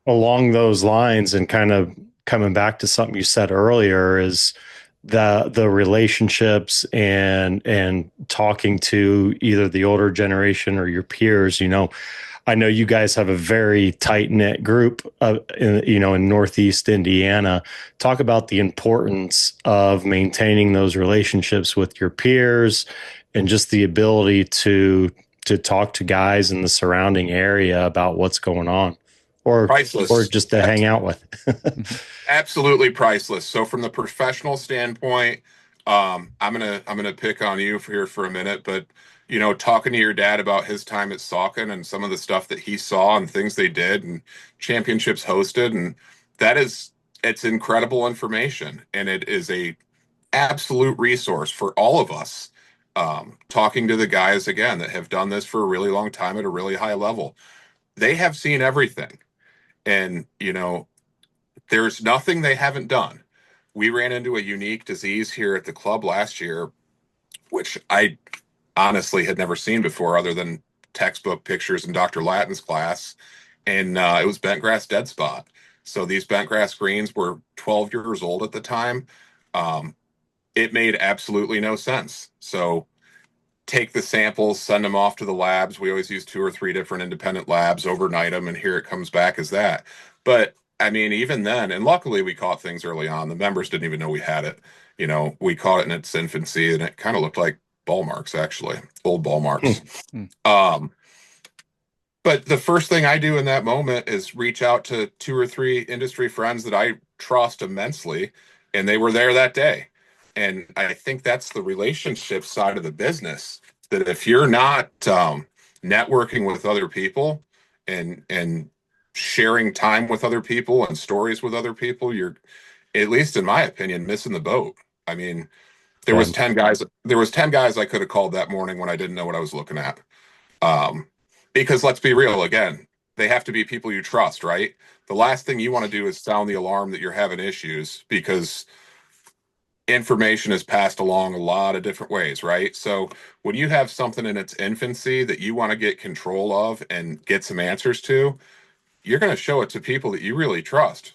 Along those lines, and kind of coming back to something you said earlier, is the relationships and talking to either the older generation or your peers. I know you guys have a very tight knit group in Northeast Indiana. Talk about the importance of maintaining those relationships with your peers, and just the ability to talk to guys in the surrounding area about what's going on, or Priceless. just to hang out with. Absolutely priceless. So from the professional standpoint, I'm gonna pick on you here for a minute, but talking to your dad about his time at Saucon and some of the stuff that he saw and things they did and championships hosted, and that is it's incredible information, and it is a absolute resource for all of us. Talking to the guys again that have done this for a really long time at a really high level, they have seen everything, and there's nothing they haven't done. We ran into a unique disease here at the club last year, which I honestly had never seen before, other than textbook pictures in Dr. Lattin's class, and it was bent grass dead spot. So these bent grass greens were 12 years old at the time. Um, it made absolutely no sense. So take the samples, send them off to the labs. We always use 2 or 3 different independent labs, overnight them, and here it comes back as that. But I mean, even then, and luckily we caught things early on. The members didn't even know we had it. We caught it in its infancy, and it kind of looked like ball marks, actually, old ball marks. um, but the first thing I do in that moment is reach out to 2 or 3 industry friends that I trust immensely, and they were there that day. And I think that's the relationship side of the business, that if you're not networking with other people and sharing time with other people and stories with other people, you're, at least in my opinion, missing the boat. I mean, there was 10 guys I could have called that morning when I didn't know what I was looking at. Because let's be real, again, they have to be people you trust, right? The last thing you want to do is sound the alarm that you're having issues, because information is passed along a lot of different ways, right? So when you have something in its infancy that you want to get control of and get some answers to, you're going to show it to people that you really trust,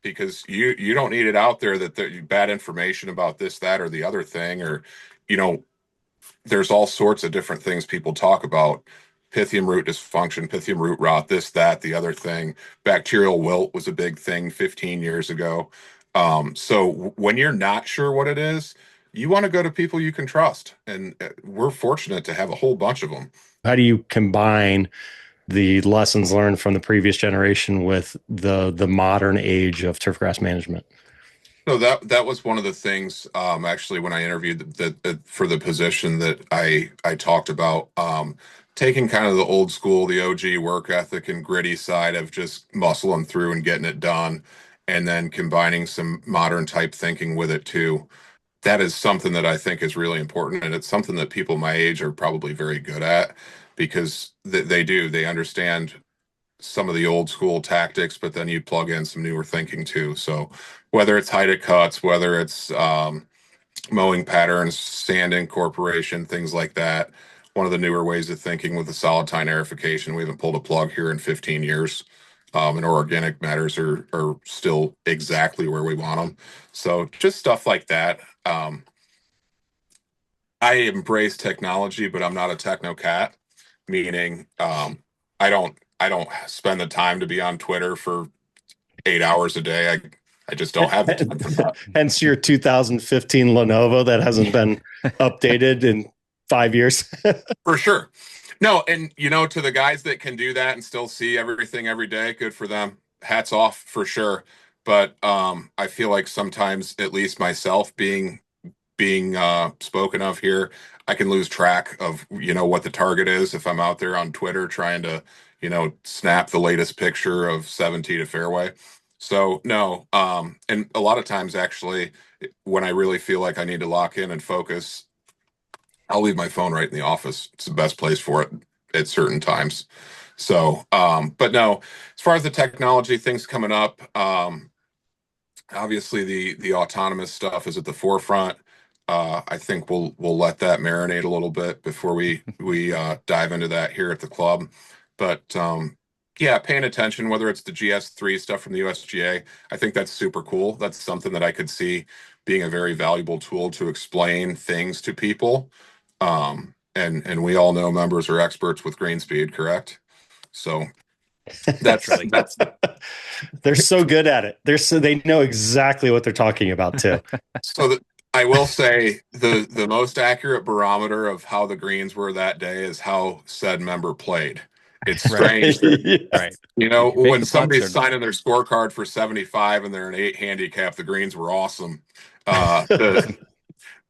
because you don't need it out there that bad information about this, that, or the other thing, or there's all sorts of different things people talk about. Pythium root dysfunction, Pythium root rot, this, that, the other thing. Bacterial wilt was a big thing 15 years ago. So when you're not sure what it is, you want to go to people you can trust. And we're fortunate to have a whole bunch of them. How do you combine the lessons learned from the previous generation with the modern age of turfgrass management? So that was one of the things, actually, when I interviewed for the position that I talked about, taking kind of the old school, the OG work ethic and gritty side of just muscling through and getting it done, and then combining some modern type thinking with it too. That is something that I think is really important, and it's something that people my age are probably very good at, because they understand some of the old school tactics, but then you plug in some newer thinking too. So whether it's height of cuts, whether it's mowing patterns, sand incorporation, things like that. One of the newer ways of thinking with the solid tine aerification, we haven't pulled a plug here in 15 years. And our organic matters are still exactly where we want them. So just stuff like that. I embrace technology, but I'm not a techno cat, meaning I don't spend the time to be on Twitter for 8 hours a day. I just don't have the time for that. Hence your 2015 Lenovo that hasn't been updated in 5 years. For sure. No, and to the guys that can do that and still see everything every day, good for them. Hats off for sure. But I feel like sometimes, at least myself, being spoken of here, I can lose track of what the target is if I'm out there on Twitter trying to snap the latest picture of 70 to fairway. So no, and a lot of times, actually, when I really feel like I need to lock in and focus, I'll leave my phone right in the office. It's the best place for it at certain times. So but no, as far as the technology things coming up, obviously the autonomous stuff is at the forefront. I think we'll let that marinate a little bit before we dive into that here at the club. But yeah, paying attention, whether it's the GS3 stuff from the USGA, I think that's super cool. That's something that I could see being a very valuable tool to explain things to people. And we all know members are experts with green speed, correct? So that's They're so good at it. They know exactly what they're talking about too. So I will say the most accurate barometer of how the greens were that day is how said member played. It's strange. Right. When somebody's signing their scorecard for 75 and they're an 8 handicap, the greens were awesome.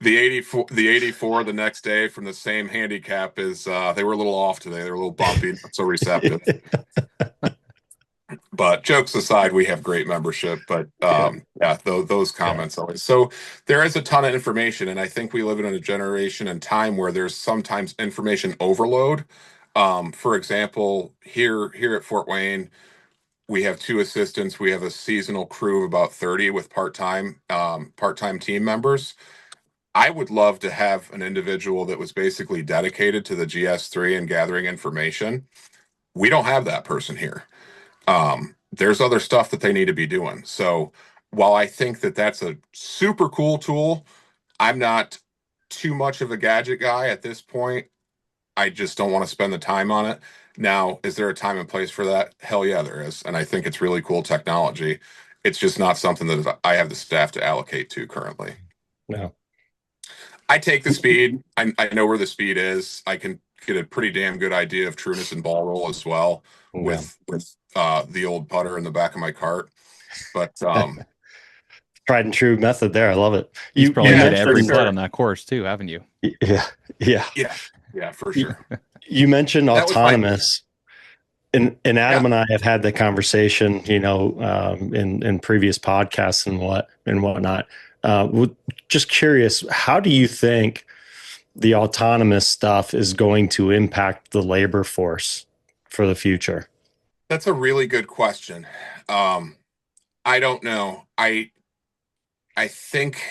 The 84 the next day from the same handicap is they were a little off today. They're a little bumpy, not so receptive. But jokes aside, we have great membership. But yeah, those comments always. So there is a ton of information, and I think we live in a generation and time where there's sometimes information overload. For example, here at Fort Wayne, we have 2 assistants. We have a seasonal crew of about 30 with part-time team members. I would love to have an individual that was basically dedicated to the GS3 and gathering information. We don't have that person here. There's other stuff that they need to be doing. So while I think that that's a super cool tool, I'm not too much of a gadget guy at this point. I just don't want to spend the time on it. Now, is there a time and place for that? Hell yeah, there is. And I think it's really cool technology. It's just not something that I have the staff to allocate to currently. No. I take the speed. I know where the speed is. I can get a pretty damn good idea of trueness and ball roll as well with the old putter in the back of my cart. But tried and true method there. I love it. You've probably hit every sure. putt on that course too, haven't you? Yeah, for sure. You mentioned That was autonomous. And Adam and I have had the conversation, in previous podcasts and whatnot. Just curious, how do you think the autonomous stuff is going to impact the labor force for the future? That's a really good question. I don't know. I think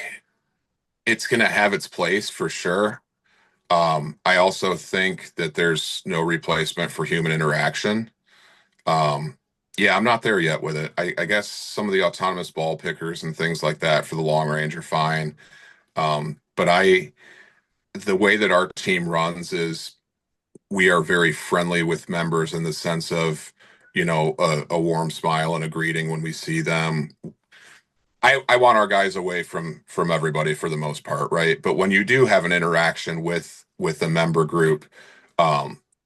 it's going to have its place for sure. I also think that there's no replacement for human interaction. Yeah, I'm not there yet with it. I guess some of the autonomous ball pickers and things like that for the long range are fine. But the way that our team runs is we are very friendly with members in the sense of, a warm smile and a greeting when we see them. I want our guys away from everybody for the most part, right? But when you do have an interaction with a member group,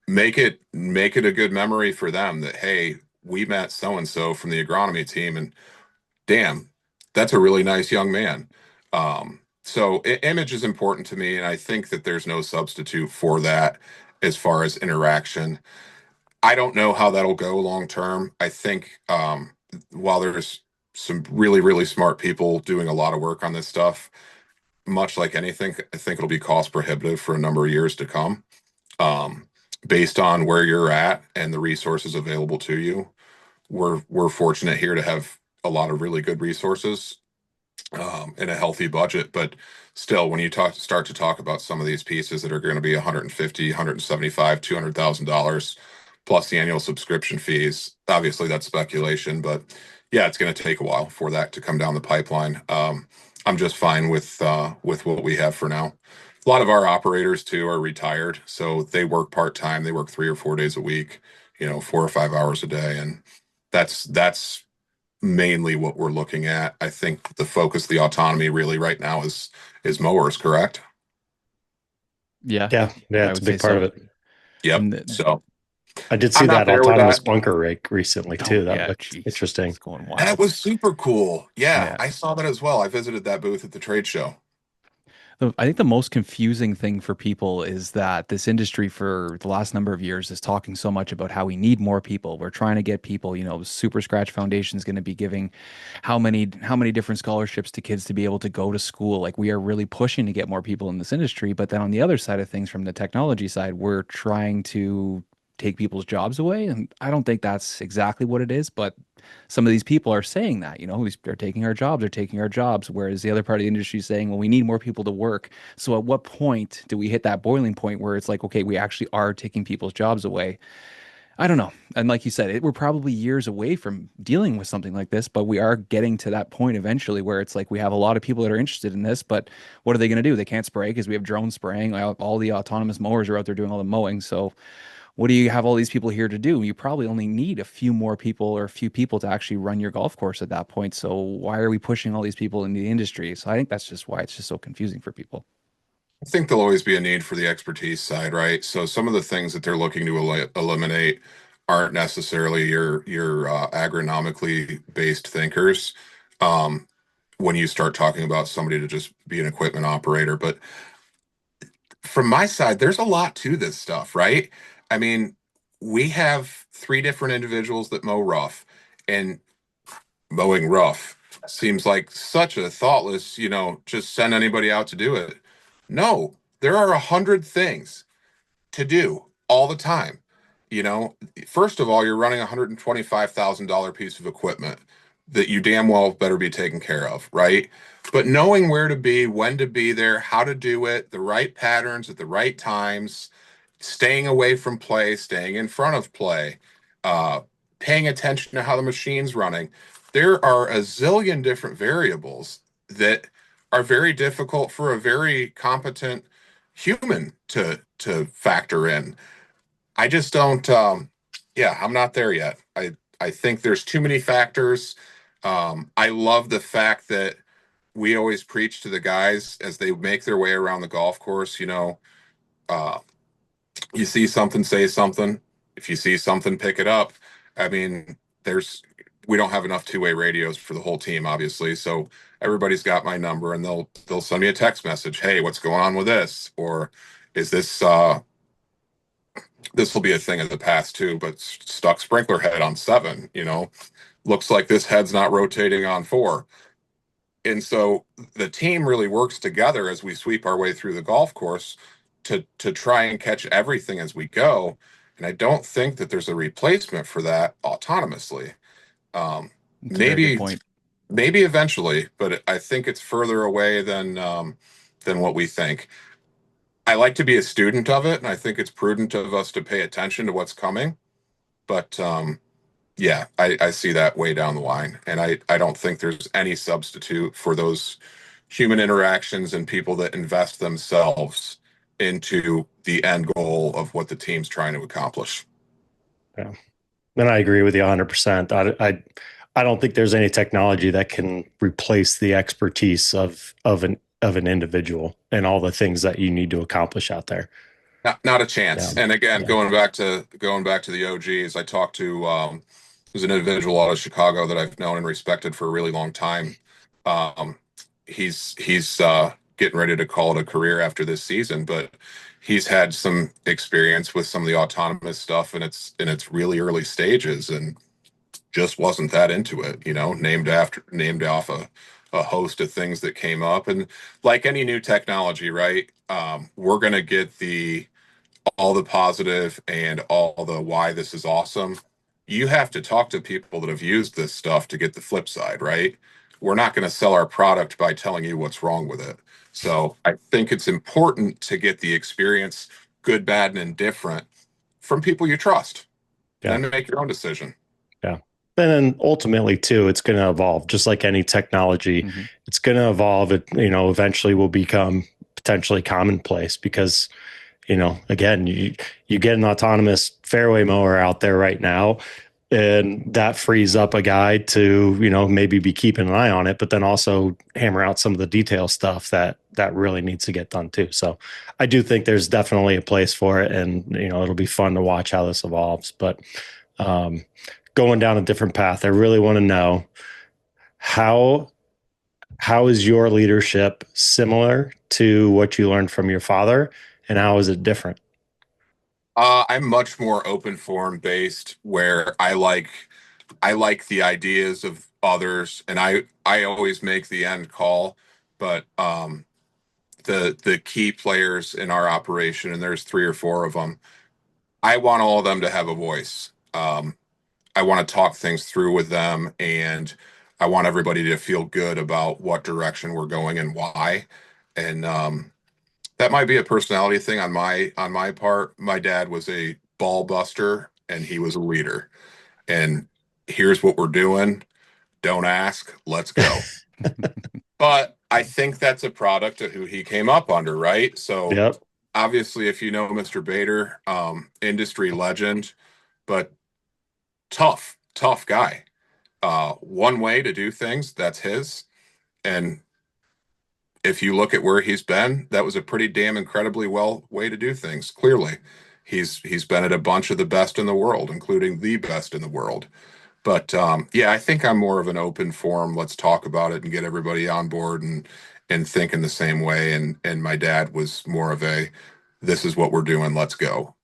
make it a good memory for them that, hey, we met so and so from the agronomy team, and damn, that's a really nice young man. So image is important to me, and I think that there's no substitute for that as far as interaction. I don't know how that'll go long term. I think while there's some really, really smart people doing a lot of work on this stuff, much like anything, I think it'll be cost prohibitive for a number of years to come. Based on where you're at and the resources available to you, we're fortunate here to have a lot of really good resources and a healthy budget. But still, when you start to talk about some of these pieces that are going to be 150, 175, $200,000 plus the annual subscription fees, obviously that's speculation, but yeah, it's going to take a while for that to come down the pipeline. I'm just fine with what we have for now. A lot of our operators too are retired, so they work part-time. They work 3 or 4 days a week, 4 or 5 hours a day, and that's mainly what we're looking at. I think the focus of the autonomy really right now is mowers, correct? Yeah, it's a big part of it. Yep. So I did see that autonomous bunker rake recently too. That looked interesting. It's going wild. That was super cool. Yeah, I saw that as well. I visited that booth at the trade show. I think the most confusing thing for people is that this industry for the last number of years is talking so much about how we need more people. We're trying to get people, Super Scratch Foundation is going to be giving how many different scholarships to kids to be able to go to school. Like, we are really pushing to get more people in this industry. But then on the other side of things, from the technology side, we're trying to take people's jobs away. And I don't think that's exactly what it is, but some of these people are saying that, they're taking our jobs, whereas the other part of the industry is saying, well, we need more people to work. So at what point do we hit that boiling point where it's like, okay, we actually are taking people's jobs away? I don't know. And like you said, we're probably years away from dealing with something like this, but we are getting to that point eventually where it's like we have a lot of people that are interested in this, but what are they going to do? They can't spray because we have drones spraying. All the autonomous mowers are out there doing all the mowing. So what do you have all these people here to do? You probably only need a few more people or a few people to actually run your golf course at that point. So why are we pushing all these people into the industry? So I think that's just why it's just so confusing for people. I think there'll always be a need for the expertise side, right? So some of the things that they're looking to eliminate aren't necessarily your agronomically based thinkers. When you start talking about somebody to just be an equipment operator, but from my side, there's a lot to this stuff, right? I mean, we have 3 different individuals that mow rough. And mowing rough seems like such a thoughtless, just send anybody out to do it. No, there are 100 things to do all the time. First of all, you're running a $125,000 piece of equipment that you damn well better be taken care of, right? But knowing where to be, when to be there, how to do it, the right patterns at the right times, staying away from play, staying in front of play, uh, paying attention to how the machine's running. There are a zillion different variables that are very difficult for a very competent human to factor in. I just don't. I'm not there yet. I think there's too many factors. I love the fact that we always preach to the guys as they make their way around the golf course. Uh, you see something, say something. If you see something, pick it up. I mean, we don't have enough two-way radios for the whole team, obviously. So everybody's got my number, and they'll send me a text message. Hey, what's going on with this? Or is this this will be a thing of the past too, but stuck sprinkler head on 7, looks like this head's not rotating on 4. And so the team really works together as we sweep our way through the golf course to try and catch everything as we go. And I don't think that there's a replacement for that autonomously. That's a very good point. Maybe eventually, but I think it's further away than what we think. I like to be a student of it, and I think it's prudent of us to pay attention to what's coming. But I see that way down the line, and I don't think there's any substitute for those human interactions and people that invest themselves into the end goal of what the team's trying to accomplish. Yeah. And I agree with you 100%. I don't think there's any technology that can replace the expertise of an individual and all the things that you need to accomplish out there. Not a chance. Yeah. And again, going back to the OGs, I talked to there's an individual out of Chicago that I've known and respected for a really long time. He's getting ready to call it a career after this season, but he's had some experience with some of the autonomous stuff, and it's in its really early stages, and just wasn't that into it. Named off a host of things that came up, and like any new technology, right? We're gonna get all the positive and all the why this is awesome. You have to talk to people that have used this stuff to get the flip side, right? We're not going to sell our product by telling you what's wrong with it. So I think it's important to get the experience, good, bad, and indifferent, from people you trust. Yeah. And to make your own decision. Yeah. And then ultimately too, it's going to evolve just like any technology. Mm-hmm. It's going to evolve. It, eventually will become potentially commonplace because, again, you get an autonomous fairway mower out there right now, and that frees up a guy to, maybe be keeping an eye on it, but then also hammer out some of the detail stuff that really needs to get done too. So I do think there's definitely a place for it, and, it'll be fun to watch how this evolves. But going down a different path, I really want to know how is your leadership similar to what you learned from your father, and how is it different? I'm much more open forum based, where I like the ideas of others, and I always make the end call. But the key players in our operation, and there's 3 or 4 of them, I want all of them to have a voice. I want to talk things through with them, and I want everybody to feel good about what direction we're going and why. And that might be a personality thing on my part. My dad was a ball buster, and he was a leader. And here's what we're doing. Don't ask. Let's go. But I think that's a product of who he came up under, right? So yep. Obviously, if you know Mr. Bader, industry legend, but tough guy. One way to do things, that's his. And if you look at where he's been, that was a pretty damn incredibly well way to do things. Clearly, he's been at a bunch of the best in the world, including the best in the world. But I think I'm more of an open forum. Let's talk about it and get everybody on board and thinking the same way. And my dad was more of a, this is what we're doing. Let's go.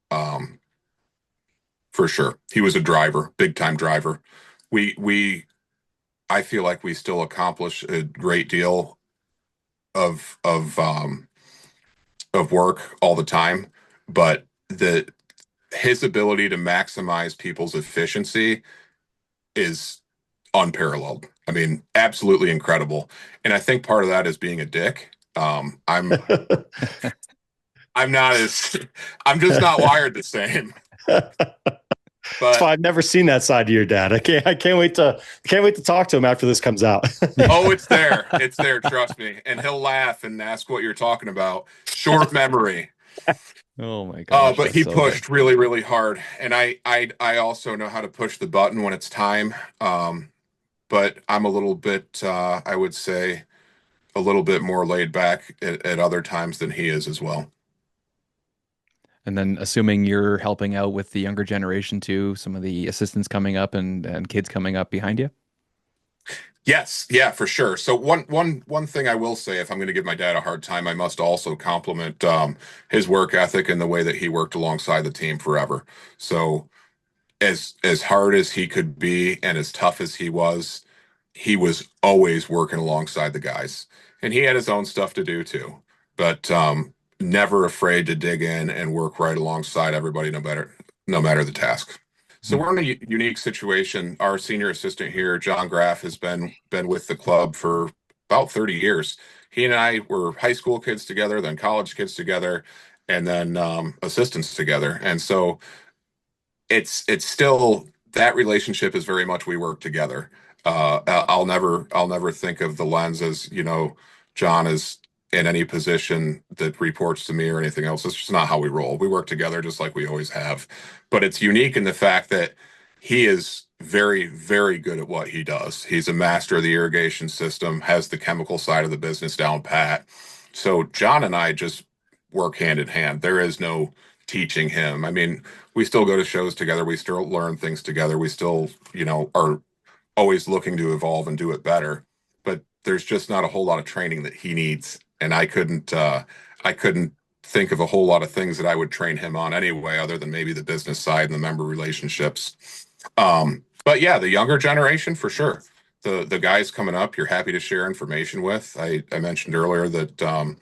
For sure. He was a driver, big time driver. I feel like we still accomplish a great deal of work all the time, but his ability to maximize people's efficiency is unparalleled. I mean, absolutely incredible. And I think part of that is being a dick. I'm not as I'm just not wired the same. That's But why I've never seen that side of your dad. I can't wait to talk to him after this comes out. oh, it's there. It's there, trust me. And he'll laugh and ask what you're talking about. Short memory. Oh my gosh, But that's he so good. pushed really, really hard. And I also know how to push the button when it's time. But I'm a little bit I would say a little bit more laid back at other times than he is as well. And then assuming you're helping out with the younger generation too, some of the assistants coming up and kids coming up behind you. Yes, yeah, for sure. So one thing I will say, if I'm going to give my dad a hard time, I must also compliment his work ethic and the way that he worked alongside the team forever. So as hard as he could be and as tough as he was always working alongside the guys. And he had his own stuff to do too, but never afraid to dig in and work right alongside everybody, no matter the task. So we're in a unique situation. Our senior assistant here, John Graff, has been with the club for about 30 years. He and I were high school kids together, then college kids together, and then assistants together. And so it's still that relationship is very much we work together. I'll never think of the lens as, John is in any position that reports to me or anything else. It's just not how we roll. We work together just like we always have. But it's unique in the fact that he is very, very good at what he does. He's a master of the irrigation system, has the chemical side of the business down pat. So John and I just work hand in hand. There is no teaching him. I mean, we still go to shows together. We still learn things together. We still, are always looking to evolve and do it better. But there's just not a whole lot of training that he needs. And I couldn't think of a whole lot of things that I would train him on anyway, other than maybe the business side and the member relationships. But yeah, the younger generation for sure. The guys coming up, you're happy to share information with. I mentioned earlier that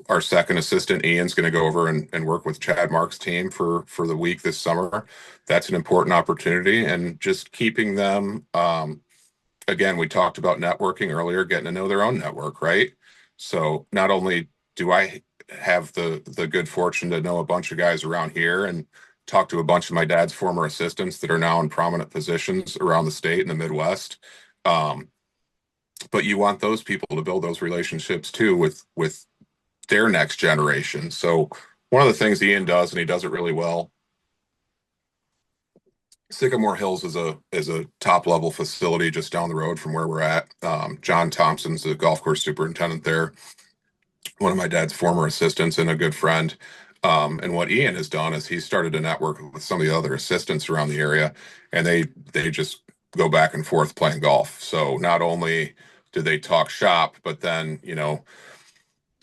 our second assistant Ian's going to go over and work with Chad Mark's team for the week this summer. That's an important opportunity, and just keeping them. Again, we talked about networking earlier, getting to know their own network, right? So not only do I have the good fortune to know a bunch of guys around here and talk to a bunch of my dad's former assistants that are now in prominent positions around the state and the Midwest. But you want those people to build those relationships too with their next generation. So one of the things Ian does, and he does it really well, Sycamore Hills is a top level facility just down the road from where we're at. John Thompson's the golf course superintendent there, one of my dad's former assistants and a good friend. And what Ian has done is he started to network with some of the other assistants around the area, and they just go back and forth playing golf. So not only do they talk shop, but then,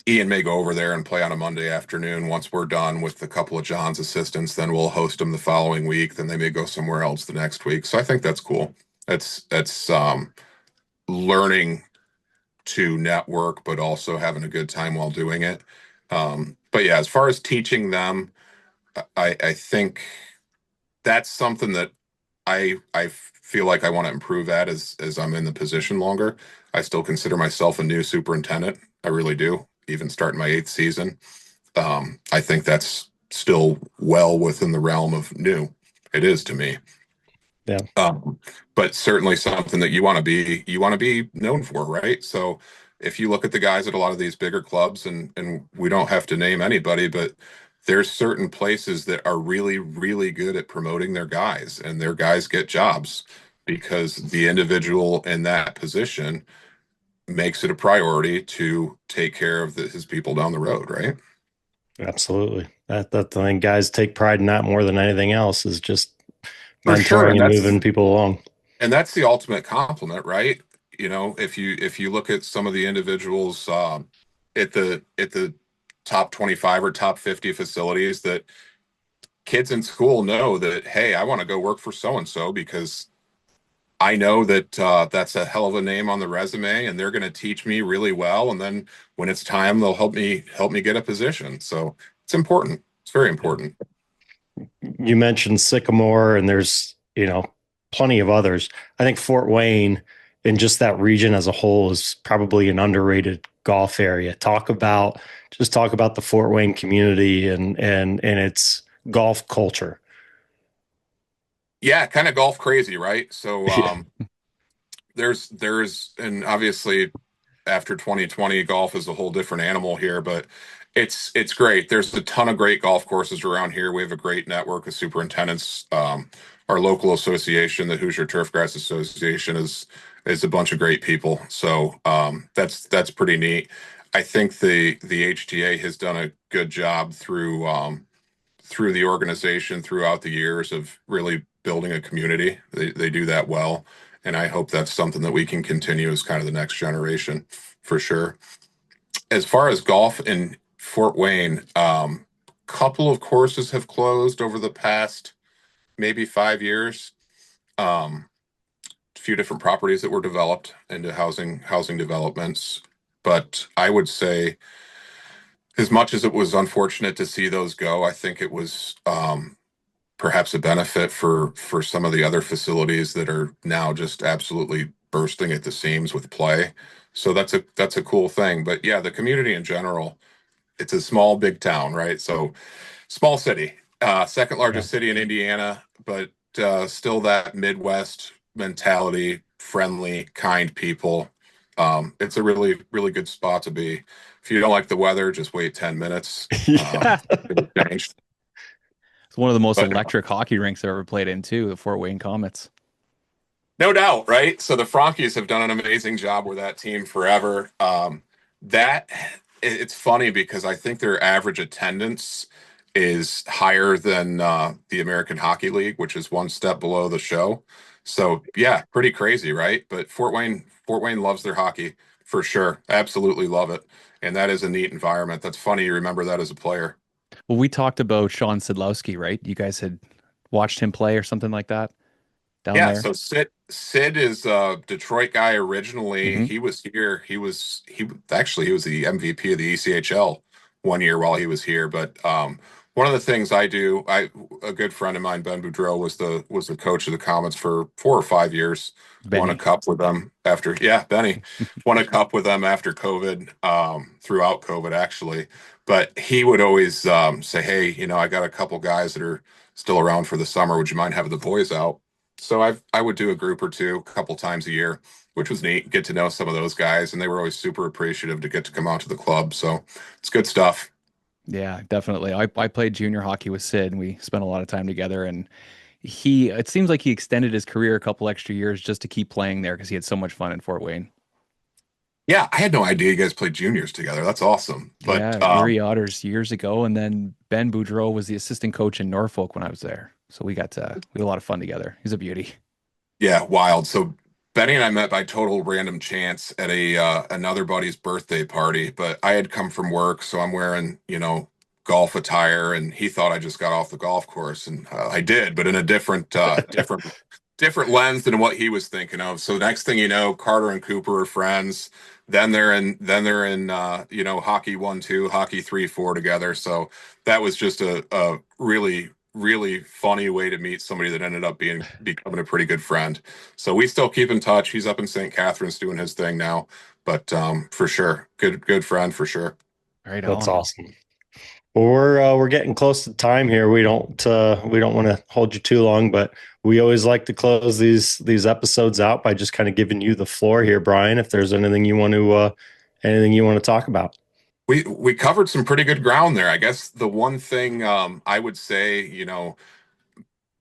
Ian may go over there and play on a Monday afternoon. Once we're done with a couple of John's assistants, then we'll host them the following week. Then they may go somewhere else the next week. So I think that's cool. That's learning to network, but also having a good time while doing it. But yeah, as far as teaching them, I think that's something that I feel like I want to improve at as I'm in the position longer. I still consider myself a new superintendent. I really do, even starting my 8th season. I think that's still well within the realm of new. It is to me. Yeah. But certainly something that you want to be known for, right? So if you look at the guys at a lot of these bigger clubs, and we don't have to name anybody, but there's certain places that are really, really good at promoting their guys, and their guys get jobs because the individual in that position makes it a priority to take care of his people down the road, right? Absolutely. That I think guys take pride in that more than anything else, is just For sure, mentoring and moving people along. and that's the ultimate compliment, right? If you look at some of the individuals at the top 25 or top 50 facilities, that kids in school know that, hey, I want to go work for so and so because I know that that's a hell of a name on the resume, and they're going to teach me really well. And then when it's time, they'll help me get a position. So it's important. It's very important. You mentioned Sycamore, and there's, plenty of others. I think Fort Wayne and just that region as a whole is probably an underrated golf area. Talk about the Fort Wayne community and its golf culture. Yeah, kind of golf crazy, right? So Yeah. and obviously after 2020, golf is a whole different animal here, but it's great. There's a ton of great golf courses around here. We have a great network of superintendents. Our local association, the Hoosier Turfgrass Association, is a bunch of great people. So that's pretty neat. I think the HTA has done a good job through the organization throughout the years of really building a community. They do that well. And I hope that's something that we can continue as kind of the next generation for sure. As far as golf in Fort Wayne, couple of courses have closed over the past maybe 5 years. A few different properties that were developed into housing developments. But I would say, as much as it was unfortunate to see those go, I think it was perhaps a benefit for some of the other facilities that are now just absolutely bursting at the seams with play. So that's a cool thing. But yeah, the community in general, it's a small big town, right? So small city, second Yeah. largest city in Indiana, but still that Midwest mentality, friendly, kind people. It's a really really good spot to be. If you don't like the weather, just wait 10 minutes. Yeah. It'll change. It's one of the most But electric hockey rinks I've ever played in too, the Fort Wayne Comets. no doubt, right? So the Frankies have done an amazing job with that team forever. That it's funny because I think their average attendance is higher than the American Hockey League, which is one step below the show. So yeah, pretty crazy, right? But Fort Wayne loves their hockey for sure. Absolutely love it. And that is a neat environment. That's funny you remember that as a player. Well, we talked about Sean Sidlowski, right? You guys had watched him play or something like that down Yeah, there. so Sid is a Detroit guy originally. Hmm. He was here. He was the MVP of the ECHL one year while he was here. But one of the things I do, a good friend of mine, Ben Boudreau, was the coach of the Comets for 4 or 5 years. Won a Benny. cup with them after, yeah, Benny won a cup with them after COVID, throughout COVID actually. But he would always say, "Hey, I got a couple guys that are still around for the summer. Would you mind having the boys out?" So I would do a group or two a couple times a year, which was neat. Get to know some of those guys, and they were always super appreciative to get to come out to the club. So it's good stuff. Yeah, definitely. I played junior hockey with Sid and we spent a lot of time together and it seems like he extended his career a couple extra years just to keep playing there because he had so much fun in Fort Wayne. Yeah, I had no idea you guys played juniors together. That's awesome. But Yeah, Erie Otters years ago, and then Ben Boudreau was the assistant coach in Norfolk when I was there. So we had a lot of fun together. He's a beauty. yeah, wild. So Benny and I met by total random chance at a another buddy's birthday party. But I had come from work, so I'm wearing golf attire, and he thought I just got off the golf course, and I did, but in a different lens than what he was thinking of. So next thing you know, Carter and Cooper are friends. Then they're in hockey 1-2, hockey 3-4 together. So that was just a really really funny way to meet somebody that ended up becoming a pretty good friend. So we still keep in touch. He's up in St. Catharines doing his thing now, but for sure, good friend for sure. Right That's on. awesome. Well, we're getting close to time here. We don't want to hold you too long, but we always like to close these episodes out by just kind of giving you the floor here, Brian. If there's anything you want to talk about. We covered some pretty good ground there. I guess the one thing I would say,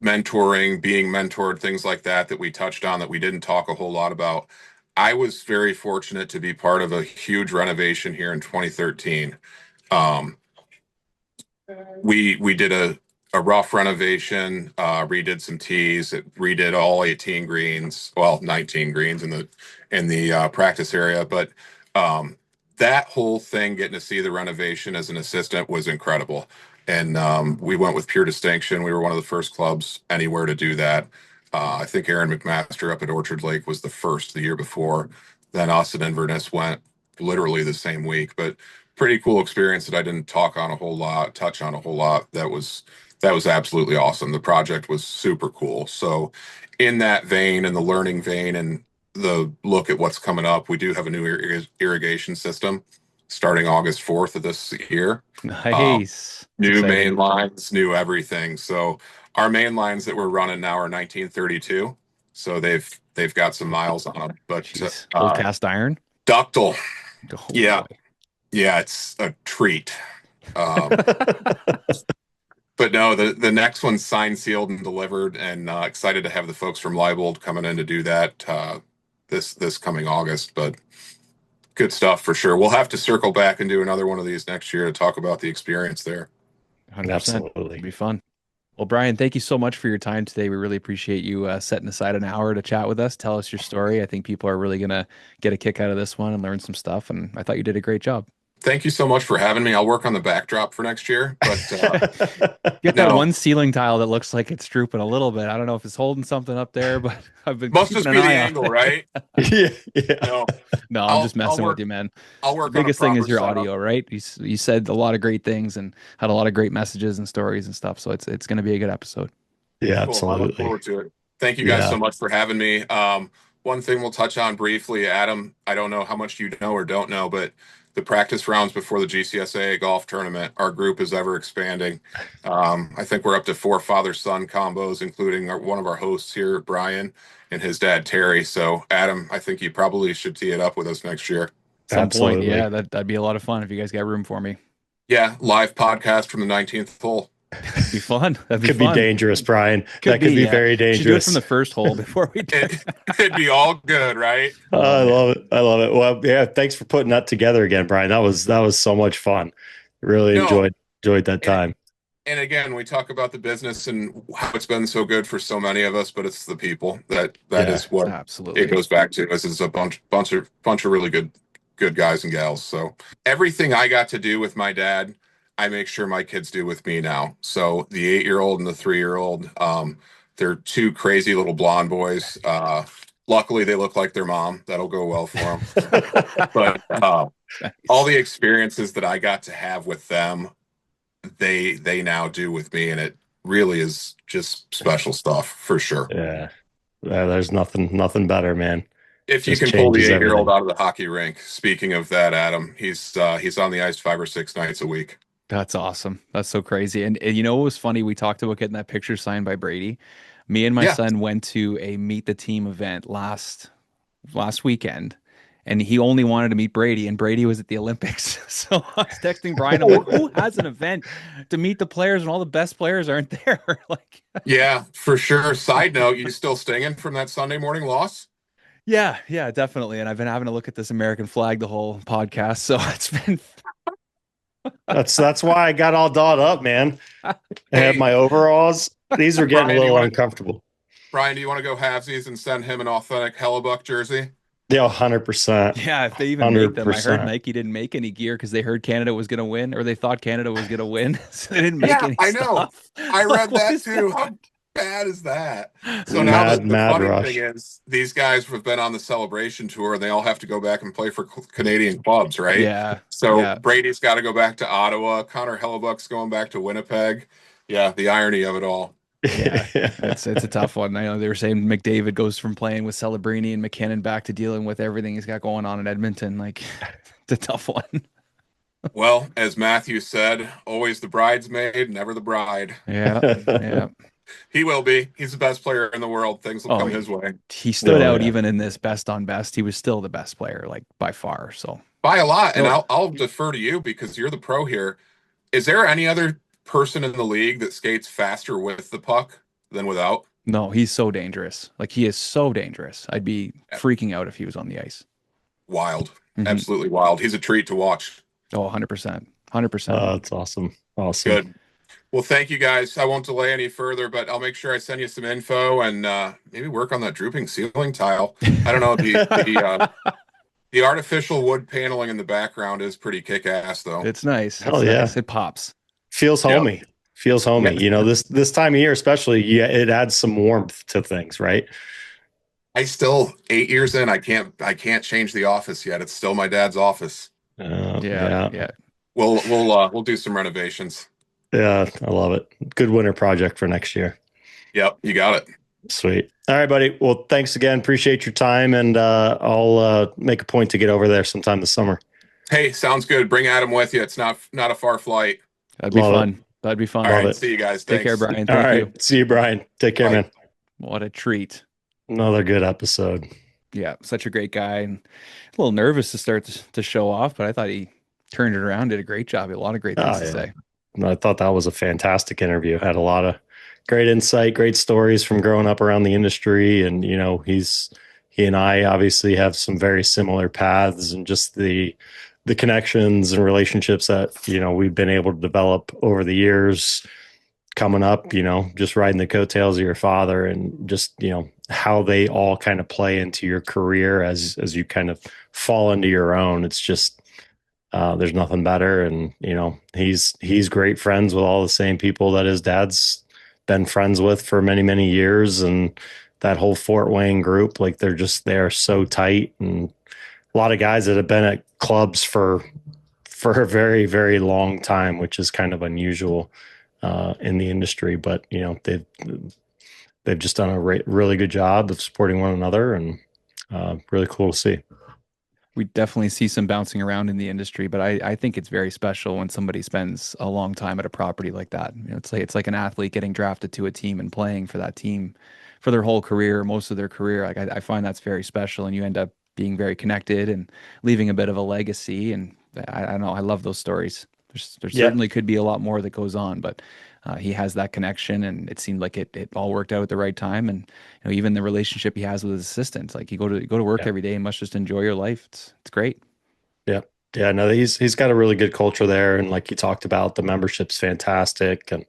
mentoring, being mentored, things like that we touched on that we didn't talk a whole lot about. I was very fortunate to be part of a huge renovation here in 2013. Um, we did a rough renovation, redid some tees, redid all 18 greens, well, 19 greens in the practice area, but that whole thing, getting to see the renovation as an assistant, was incredible. And we went with pure distinction. We were one of the first clubs anywhere to do that. I think Aaron McMaster up at Orchard Lake was the first the year before. Then us and Inverness went literally the same week, but pretty cool experience that I didn't touch on a whole lot. That was absolutely awesome. The project was super cool. So in that vein and the learning vein and the look at what's coming up, we do have a new irrigation system starting August 4th of this year. Nice. New main lines, new everything. So our main lines that we're running now are 1932. So they've got some miles on them, but old cast iron, ductile. Oh, Yeah. boy. Yeah, it's a treat. But no, the next one's signed, sealed, and delivered, and excited to have the folks from Leibold coming in to do that this coming August. But good stuff for sure. We'll have to circle back and do another one of these next year to talk about the experience there. 100%. Absolutely. It'll be fun. Well, Brian, thank you so much for your time today. We really appreciate you setting aside an hour to chat with us, tell us your story. I think people are really going to get a kick out of this one and learn some stuff. And I thought you did a great job. Thank you so much for having me. I'll work on the backdrop for next year. But Get that one ceiling tile that looks like it's drooping a little bit. I don't know if it's holding something up there, but I've been must just keeping be an the eye on angle, it. right? Yeah. No, I'll I'm just messing work- with you, man. I'll work The biggest on a thing is proper your setup. audio, right? You said a lot of great things and had a lot of great messages and stories and stuff. So it's going to be a good episode. Yeah, Cool. I look absolutely. forward to it. Thank you guys Yeah. so much for having me. One thing we'll touch on briefly, Adam, I don't know how much you know or don't know, but the practice rounds before the GCSA golf tournament, our group is ever expanding. I think we're up to 4 father-son combos, including one of our hosts here, Brian, and his dad, Terry. So, Adam, I think you probably should tee it up with us next year. Some point, Absolutely. yeah, that'd be a lot of fun if you guys got room for me. Yeah, live podcast from the 19th hole. It'd be fun. That'd be Could fun. be dangerous, Brian. Could That could be yeah. very Should do it dangerous. from the first hole before we do. It'd be all good, right? I love it. I love it. Well, yeah, thanks for putting that together again, Brian. That was so much fun. Really No. enjoyed that time. And again, we talk about the business and how it's been so good for so many of us, but it's the people that Yeah, is what Absolutely. it goes back to. This is a bunch of really good guys and gals. So everything I got to do with my dad, I make sure my kids do with me now. So the 8-year-old and the 3-year-old, they're 2 crazy little blonde boys. Luckily, they look like their mom. That'll go well for them. But Nice. all the experiences that I got to have with them, they now do with me, and it really is just special stuff for sure. Yeah. There's nothing better, man. If you Just can pull the changes 8-year-old everything. out of the hockey rink. Speaking of that, Adam, he's on the ice 5 or 6 nights a week. That's awesome. That's so crazy. And you know what was funny? We talked about getting that picture signed by Brady. Me and my Yeah. son went to a meet the team event last weekend, and he only wanted to meet Brady, and Brady was at the Olympics. So I was texting Brian, I'm like, who has an event to meet the players and all the best players aren't there? Like, Yeah, for sure. Side note, you still stinging from that Sunday morning loss? yeah, definitely. And I've been having to look at this American flag the whole podcast. So it's been That's why I got all dolled up, man. I had my overalls. These were getting Brian, a do you little wanna- uncomfortable. Brian, do you want to go halvesies and send him an authentic Hellebuck jersey? Yeah, 100%. Yeah, if they even make them. I heard 100%. Nike didn't make any gear because they heard Canada was going to win, or they thought Canada was going to win, so they didn't make Yeah, any I know. stuff. I Like, read what that is too. that? How bad is that? So now Mad the funny rush. thing is, these guys have been on the celebration tour, and they all have to go back and play for Canadian clubs, right? Yeah. So yeah. Brady's got to go back to Ottawa. Connor Hellebuck's going back to Winnipeg. Yeah, the irony of it all. Yeah. It's a tough one. I know they were saying McDavid goes from playing with Celebrini and McKinnon back to dealing with everything he's got going on in Edmonton. Like, it's a tough one. Well, as Matthew said, always the bridesmaid, never the bride. Yeah. He will be. He's the best player in the world. Things will Oh, come his way. He stood Oh, out yeah. even in this best on best. He was still the best player, like by far. So By a lot. And Well- I'll defer to you because you're the pro here. Is there any other person in the league that skates faster with the puck than without? no, he's so dangerous. Like, he is so dangerous. I'd be freaking out if he was on the ice. Wild. Mhm. Absolutely wild. He's a treat to watch. Oh, 100%. 100%. That's awesome. Awesome. Good. Well, thank you guys. I won't delay any further, but I'll make sure I send you some info and maybe work on that drooping ceiling tile. I don't know. The artificial wood paneling in the background is pretty kick-ass, though. It's nice. Hell It's yeah. nice. It pops. Feels Yeah. homey. Feels homey. Yeah. This time of year, especially, yeah, it adds some warmth to things, right? I still 8 years in, I can't change the office yet. It's still my dad's office. Yeah, Yeah. yeah. We'll do some renovations. Yeah. I love it. Good winter project for next year. Yep, you got it. Sweet. All right, buddy. Well, thanks again. Appreciate your time. And I'll make a point to get over there sometime this summer. Hey, sounds good. Bring Adam with you. It's not a far flight. That'd be Love it. fun. That'd be fun. All Love right, it. see you guys. Take care, Thanks. Brian. All Thank you. right. See you, Brian. Take care, Bye. man. What a treat. Another good episode. Yeah, such a great guy, and a little nervous to start to show off, but I thought he turned it around, did a great job. He had a lot of great things Oh, to yeah. say. I thought that was a fantastic interview. Had a lot of great insight, great stories from growing up around the industry. And, he and I obviously have some very similar paths, and just the connections and relationships that, we've been able to develop over the years coming up, just riding the coattails of your father, and just, how they all kind of play into your career as you kind of fall into your own. It's just, there's nothing better. And, he's great friends with all the same people that his dad's been friends with for many, many years. And that whole Fort Wayne group, like they're so tight, and a lot of guys that have been at clubs for a very, very long time, which is kind of unusual in the industry. But, they've just done a really good job of supporting one another, and really cool to see. We definitely see some bouncing around in the industry, but I think it's very special when somebody spends a long time at a property like that. It's like an athlete getting drafted to a team and playing for that team for their whole career, most of their career. Like I find that's very special, and you end up being very connected and leaving a bit of a legacy. And I don't know, I love those stories. There Yeah. certainly could be a lot more that goes on, but he has that connection, and it seemed like it all worked out at the right time. And even the relationship he has with his assistants, like you go to work Yeah. every day and must just enjoy your life. It's great. Yeah. Yeah. No, he's got a really good culture there. And like you talked about, the membership's fantastic. And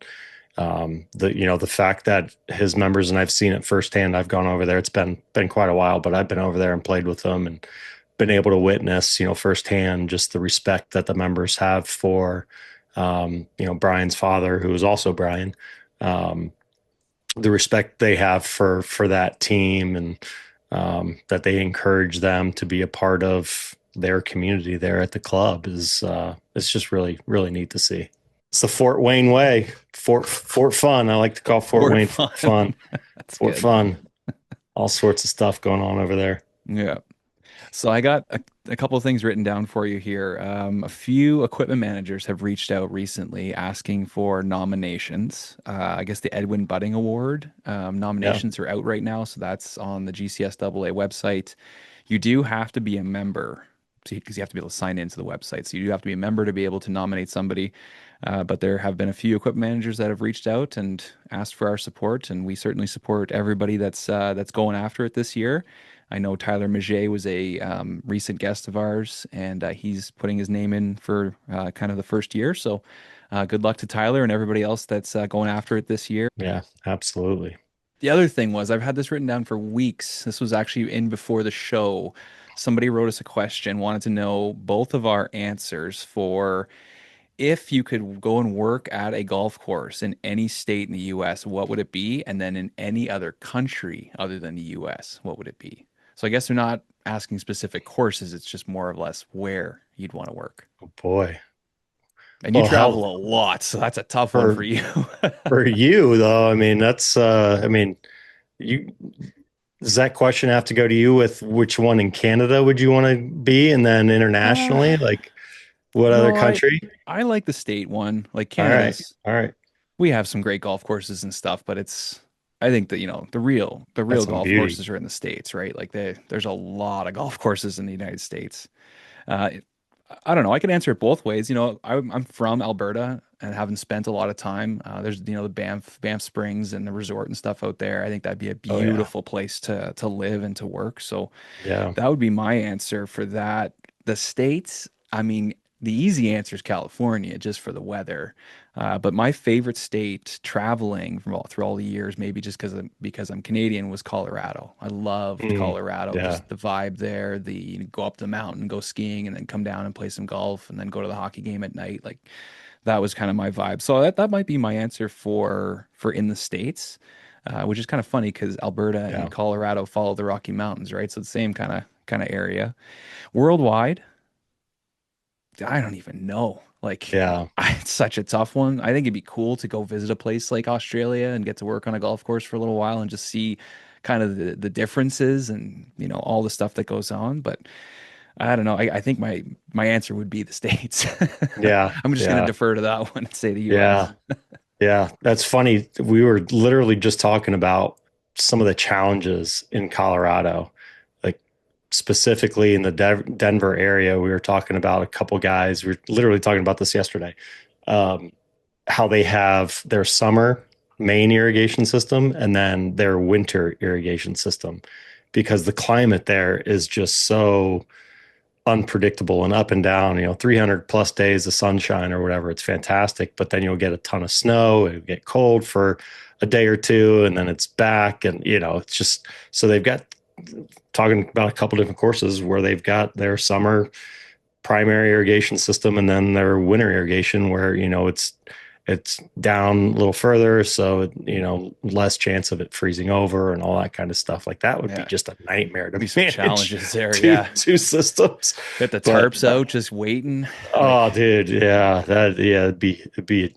the fact that his members, and I've seen it firsthand, I've gone over there. It's been quite a while, but I've been over there and played with them, and been able to witness, firsthand, just the respect that the members have for, Brian's father, who is also Brian, the respect they have for that team, and that they encourage them to be a part of their community there at the club is it's just really, really neat to see. It's the Fort Wayne way. Fort Fun. I like to call Fort Wayne fun. That's Fort good. Fun. All sorts of stuff going on over there. Yeah. So I got a couple of things written down for you here. A few equipment managers have reached out recently asking for nominations. I guess the Edwin Budding Award nominations are out right now, so that's on the GCSAA website. You do have to be a member, because you have to be able to sign into the website. So you do have to be a member to be able to nominate somebody. But there have been a few equipment managers that have reached out and asked for our support, and we certainly support everybody that's going after it this year. I know Tyler Maget was a recent guest of ours, and he's putting his name in for kind of the first year. So good luck to Tyler and everybody else that's going after it this year. Yeah, absolutely. The other thing was, I've had this written down for weeks. This was actually in before the show. Somebody wrote us a question, wanted to know both of our answers for if you could go and work at a golf course in any state in the US, what would it be? And then in any other country other than the US, what would it be? So I guess they're not asking specific courses. It's just more or less where you'd want to work. Oh boy. And you Well, travel a lot, so that's a tough one for you. For you though, I mean, that's you does that question have to go to you with which one in Canada would you want to be, and then internationally, like what other No, country? I like the state one. Like All right. Canada's, All right. we have some great golf courses and stuff, but I think that, the real That's some golf beauty. courses are in the States, right? Like there's a lot of golf courses in the United States. Uh, I don't know. I can answer it both ways. I'm from Alberta and haven't spent a lot of time. There's, the Banff Springs and the resort and stuff out there. I think that'd be a Oh, yeah. beautiful place to live and to work. So Yeah. that would be my answer for that. The States, I mean, the easy answer is California, just for the weather. But my favorite state traveling through all the years, maybe just because I'm Canadian, was Colorado. I loved Colorado, yeah. just the vibe there. Go up the mountain, go skiing, and then come down and play some golf, and then go to the hockey game at night. Like that was kind of my vibe. So that might be my answer for in the States, which is kind of funny because Alberta and Yeah. Colorado follow the Rocky Mountains, right? So the same kind of area. Worldwide, I don't even know. Like, Yeah. it's such a tough one. I think it'd be cool to go visit a place like Australia and get to work on a golf course for a little while and just see kind of the differences and all the stuff that goes on. But I don't know. I think my answer would be the States. Yeah. I'm just going to Yeah. defer to that one and say the Yeah. US. Yeah. That's funny. We were literally just talking about some of the challenges in Colorado, like specifically in the Denver area. We were talking about a couple guys. We were literally talking about this yesterday. Um, how they have their summer main irrigation system and then their winter irrigation system, because the climate there is just so unpredictable and up and down, 300 plus days of sunshine or whatever. It's fantastic. But then you'll get a ton of snow, it'll get cold for a day or two, and then it's back. And, it's just, so they've got, talking about a couple different courses where they've got their summer primary irrigation system and then their winter irrigation where, it's down a little further, so less chance of it freezing over and all that kind of stuff. Like that would be Yeah. just a nightmare to Be some manage challenges there. two, Yeah. two systems. Got the But tarps out just waiting. oh, Like, dude, yeah, it'd be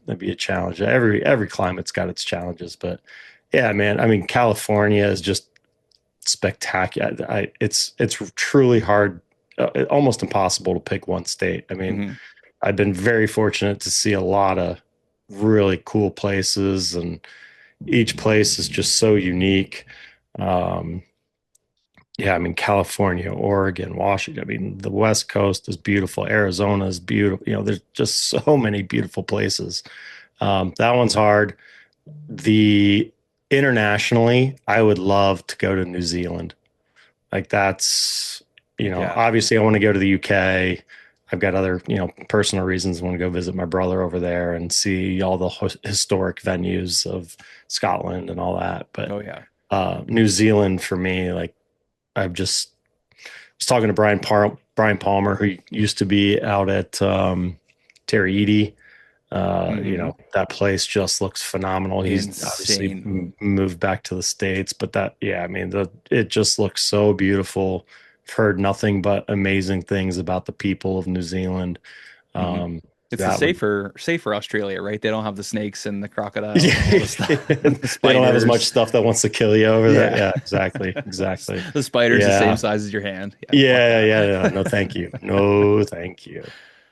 a challenge. Every climate's got its challenges, but yeah, man. I mean, California is just spectacular. It's truly hard, almost impossible to pick one state. I mean, mhm. I've been very fortunate to see a lot of really cool places, and each place is just so unique. Um, yeah, I mean, California, Oregon, Washington. I mean, the West Coast is beautiful. Arizona is beautiful. There's just so many beautiful places. That one's hard. The internationally, I would love to go to New Zealand. Like that's, Yeah. obviously I want to go to the UK. I've got other, personal reasons. I want to go visit my brother over there and see all the historic venues of Scotland and all that. But Oh yeah. New Zealand for me, like I've just was talking to Brian Palmer, who used to be out at Terry Eady. Mhm. That place just looks phenomenal. He's obviously Insane. moved back to the States, but yeah, I mean, it just looks so beautiful. I've heard nothing but amazing things about the people of New Zealand. Mhm. Um, It's the that would, safer Australia, right? They don't have the snakes and the crocodiles and all yeah, the stuff and the they don't have as much spiders. stuff that wants to kill you over there. Yeah. Yeah, exactly. Exactly. The spider's the same Yeah. size as your hand. Yeah, fuck Yeah. that. Yeah. Yeah. No, thank you. No, thank you.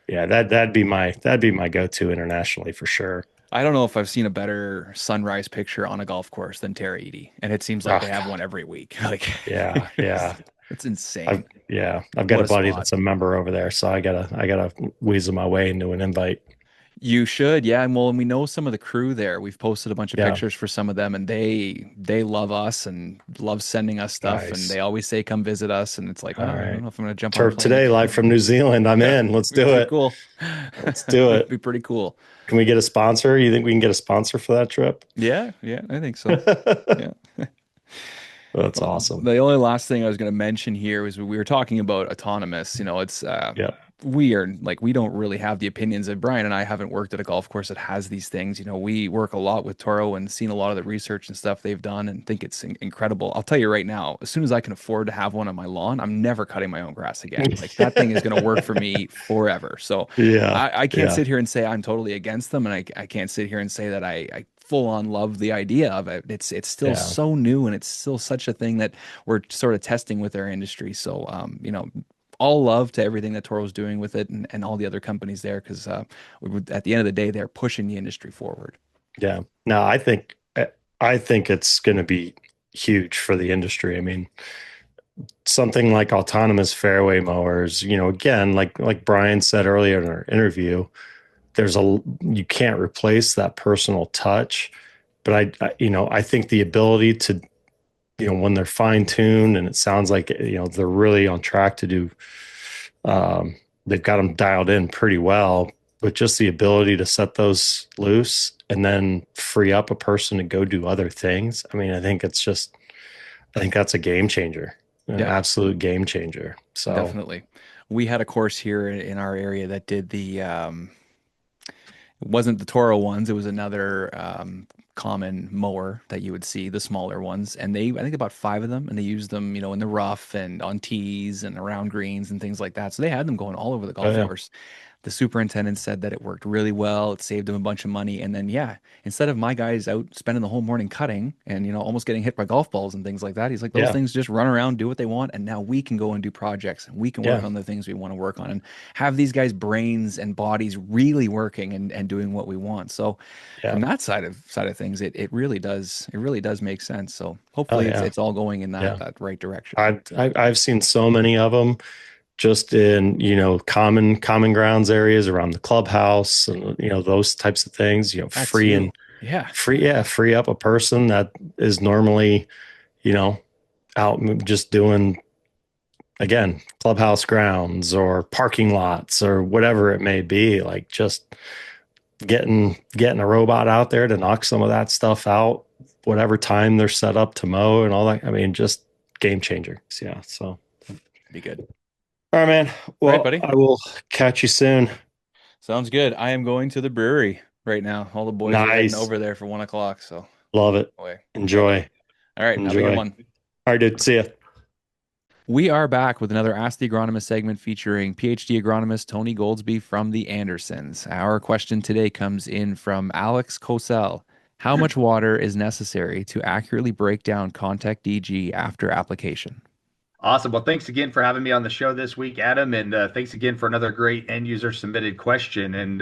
Yeah. That'd be my go-to internationally for sure. I don't know if I've seen a better sunrise picture on a golf course than Terra Edie, and it seems like Oh they have one God. every week. Like, Yeah. Yeah. it's I've insane. I've got What a a buddy spot. that's a member over there, so I gotta weasel my way into an invite. You should, yeah. And we know some of the crew there. We've posted a bunch of Yeah, pictures for some of them, and they love us and love sending us stuff. And nice. they always say, "Come visit us." And it's like, All well, I don't right. know if I'm gonna jump on a Turf plane to today, live come. from New Zealand. I'm Yeah, in. Let's it'd be do pretty it. cool. Let's do It'd it. be pretty cool. Can we get a sponsor? You think we can get a sponsor for that trip? Yeah, yeah, I think so. Yeah. That's awesome. The only last thing I was going to mention here was we were talking about autonomous. It's Yeah. we are like we don't really have the opinions of Brian and I haven't worked at a golf course that has these things. We work a lot with Toro and seen a lot of the research and stuff they've done and think it's incredible. I'll tell you right now, as soon as I can afford to have one on my lawn, I'm never cutting my own grass again. Like that thing is going to work for me forever. So Yeah. I can't Yeah. sit here and say I'm totally against them, and I can't sit here and say that I full on love the idea of it. It's still Yeah. so new and it's still such a thing that we're sort of testing with our industry. So all love to everything that Toro's doing with it and all the other companies there because at the end of the day, they're pushing the industry forward. Yeah. No, I think it's going to be huge for the industry. I mean, something like autonomous fairway mowers, again, like Brian said earlier in our interview, you can't replace that personal touch, but I think the ability to, when they're fine tuned and it sounds like, they're really on track to do, they've got them dialed in pretty well, but just the ability to set those loose and then free up a person to go do other things. I mean, I think that's a game changer, an Yeah, absolute game changer. So definitely. We had a course here in our area that did the It wasn't the Toro ones. It was another common mower that you would see, the smaller ones. And I think about five of them, and they used them, in the rough and on tees and around greens and things like that. So they had them going all over the Oh golf yeah. course. The superintendent said that it worked really well. It saved him a bunch of money. And then, yeah, instead of my guys out spending the whole morning cutting and, almost getting hit by golf balls and things like that, he's like, those Yeah. things just run around, do what they want. And now we can go and do projects and we can work Yeah. on the things we want to work on and have these guys' brains and bodies really working and doing what we want. So Yeah. from that side of things, it really does make sense. So Oh hopefully it's yeah. it's all going in that Yeah. that right direction. I've seen so many of them just in, common grounds areas around the clubhouse and, those types of things, That free too. and Yeah. free up a person that is normally, you know, out just doing, again, clubhouse grounds or parking lots or whatever it may be, like just getting a robot out there to knock some of that stuff out, whatever time they're set up to mow and all that. I mean, just game changer. Yeah. So, Be good. all right, man. All right, Well, buddy. I will catch you soon. Sounds good. I am going to the brewery right now. All the boys are heading Nice. over there for 1 o'clock. So Love it. away. All right, buddy. Enjoy. All right. Have a good Enjoy. one. All right, dude. See ya. We are back with another Ask the Agronomist segment featuring PhD agronomist Tony Goldsby from the Andersons. Our question today comes in from Alex Cosell. How much water is necessary to accurately break down contact DG after application? Awesome. Well, thanks again for having me on the show this week, Adam, and thanks again for another great end user submitted question. And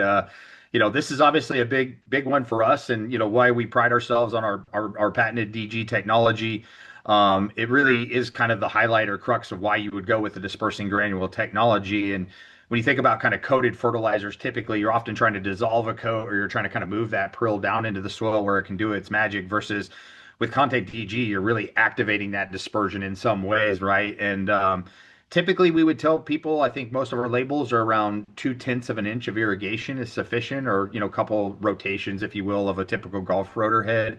this is obviously a big one for us, and why we pride ourselves on our patented DG technology. It really is kind of the highlight or crux of why you would go with the dispersing granule technology. And when you think about kind of coated fertilizers, typically you're often trying to dissolve a coat or you're trying to kind of move that prill down into the soil where it can do its magic versus with contact DG, you're really activating that dispersion in some ways, right? And typically we would tell people, I think most of our labels are around 2/10 of an inch of irrigation is sufficient, or, a couple rotations, if you will, of a typical golf rotor head.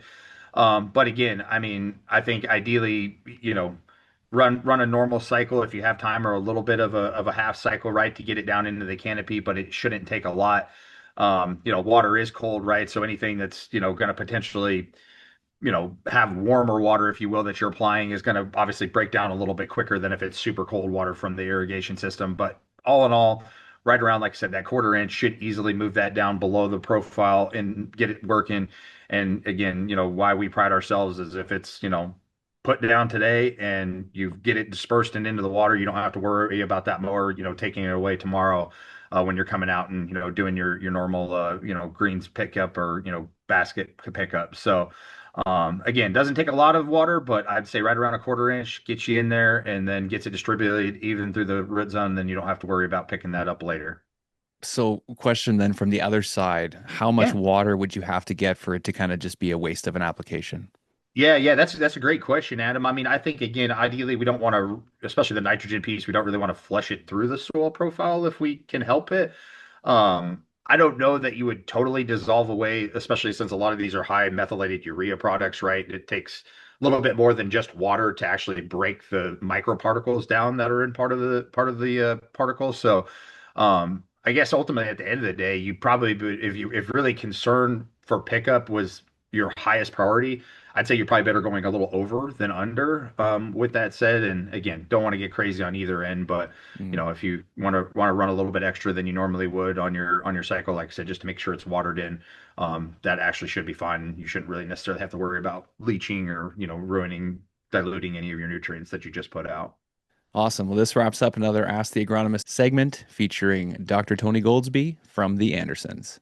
But again, I mean, I think ideally, run a normal cycle if you have time, or a little bit of a half cycle, right, to get it down into the canopy, but it shouldn't take a lot. Water is cold, right? So anything that's, going to potentially, have warmer water, if you will, that you're applying is going to obviously break down a little bit quicker than if it's super cold water from the irrigation system. But all in all, right around, like I said, that 1/4 inch should easily move that down below the profile and get it working. And again, why we pride ourselves is if it's, put down today and you get it dispersed and into the water, you don't have to worry about that mower, taking it away tomorrow. When you're coming out and doing your normal greens pickup or basket pickup. So again, doesn't take a lot of water, but I'd say right around a 1/4 inch gets you in there and then gets it distributed even through the root zone. Then you don't have to worry about picking that up later. So, question then from the other side, how much Yeah. water would you have to get for it to kind of just be a waste of an application? Yeah, that's a great question, Adam. I mean, I think again, ideally, we don't want to, especially the nitrogen piece, we don't really want to flush it through the soil profile if we can help it. I don't know that you would totally dissolve away, especially since a lot of these are high methylated urea products, right? It takes a little bit more than just water to actually break the microparticles down that are in part of the particles. So, I guess ultimately at the end of the day, you probably if really concern for pickup was your highest priority, I'd say you're probably better going a little over than under. With that said, and again, don't want to get crazy on either end, but Mm. if you want to run a little bit extra than you normally would on your cycle, like I said, just to make sure it's watered in, that actually should be fine. You shouldn't really necessarily have to worry about leaching or diluting any of your nutrients that you just put out. Awesome. Well, this wraps up another Ask the Agronomist segment featuring Dr. Tony Goldsby from the Andersons.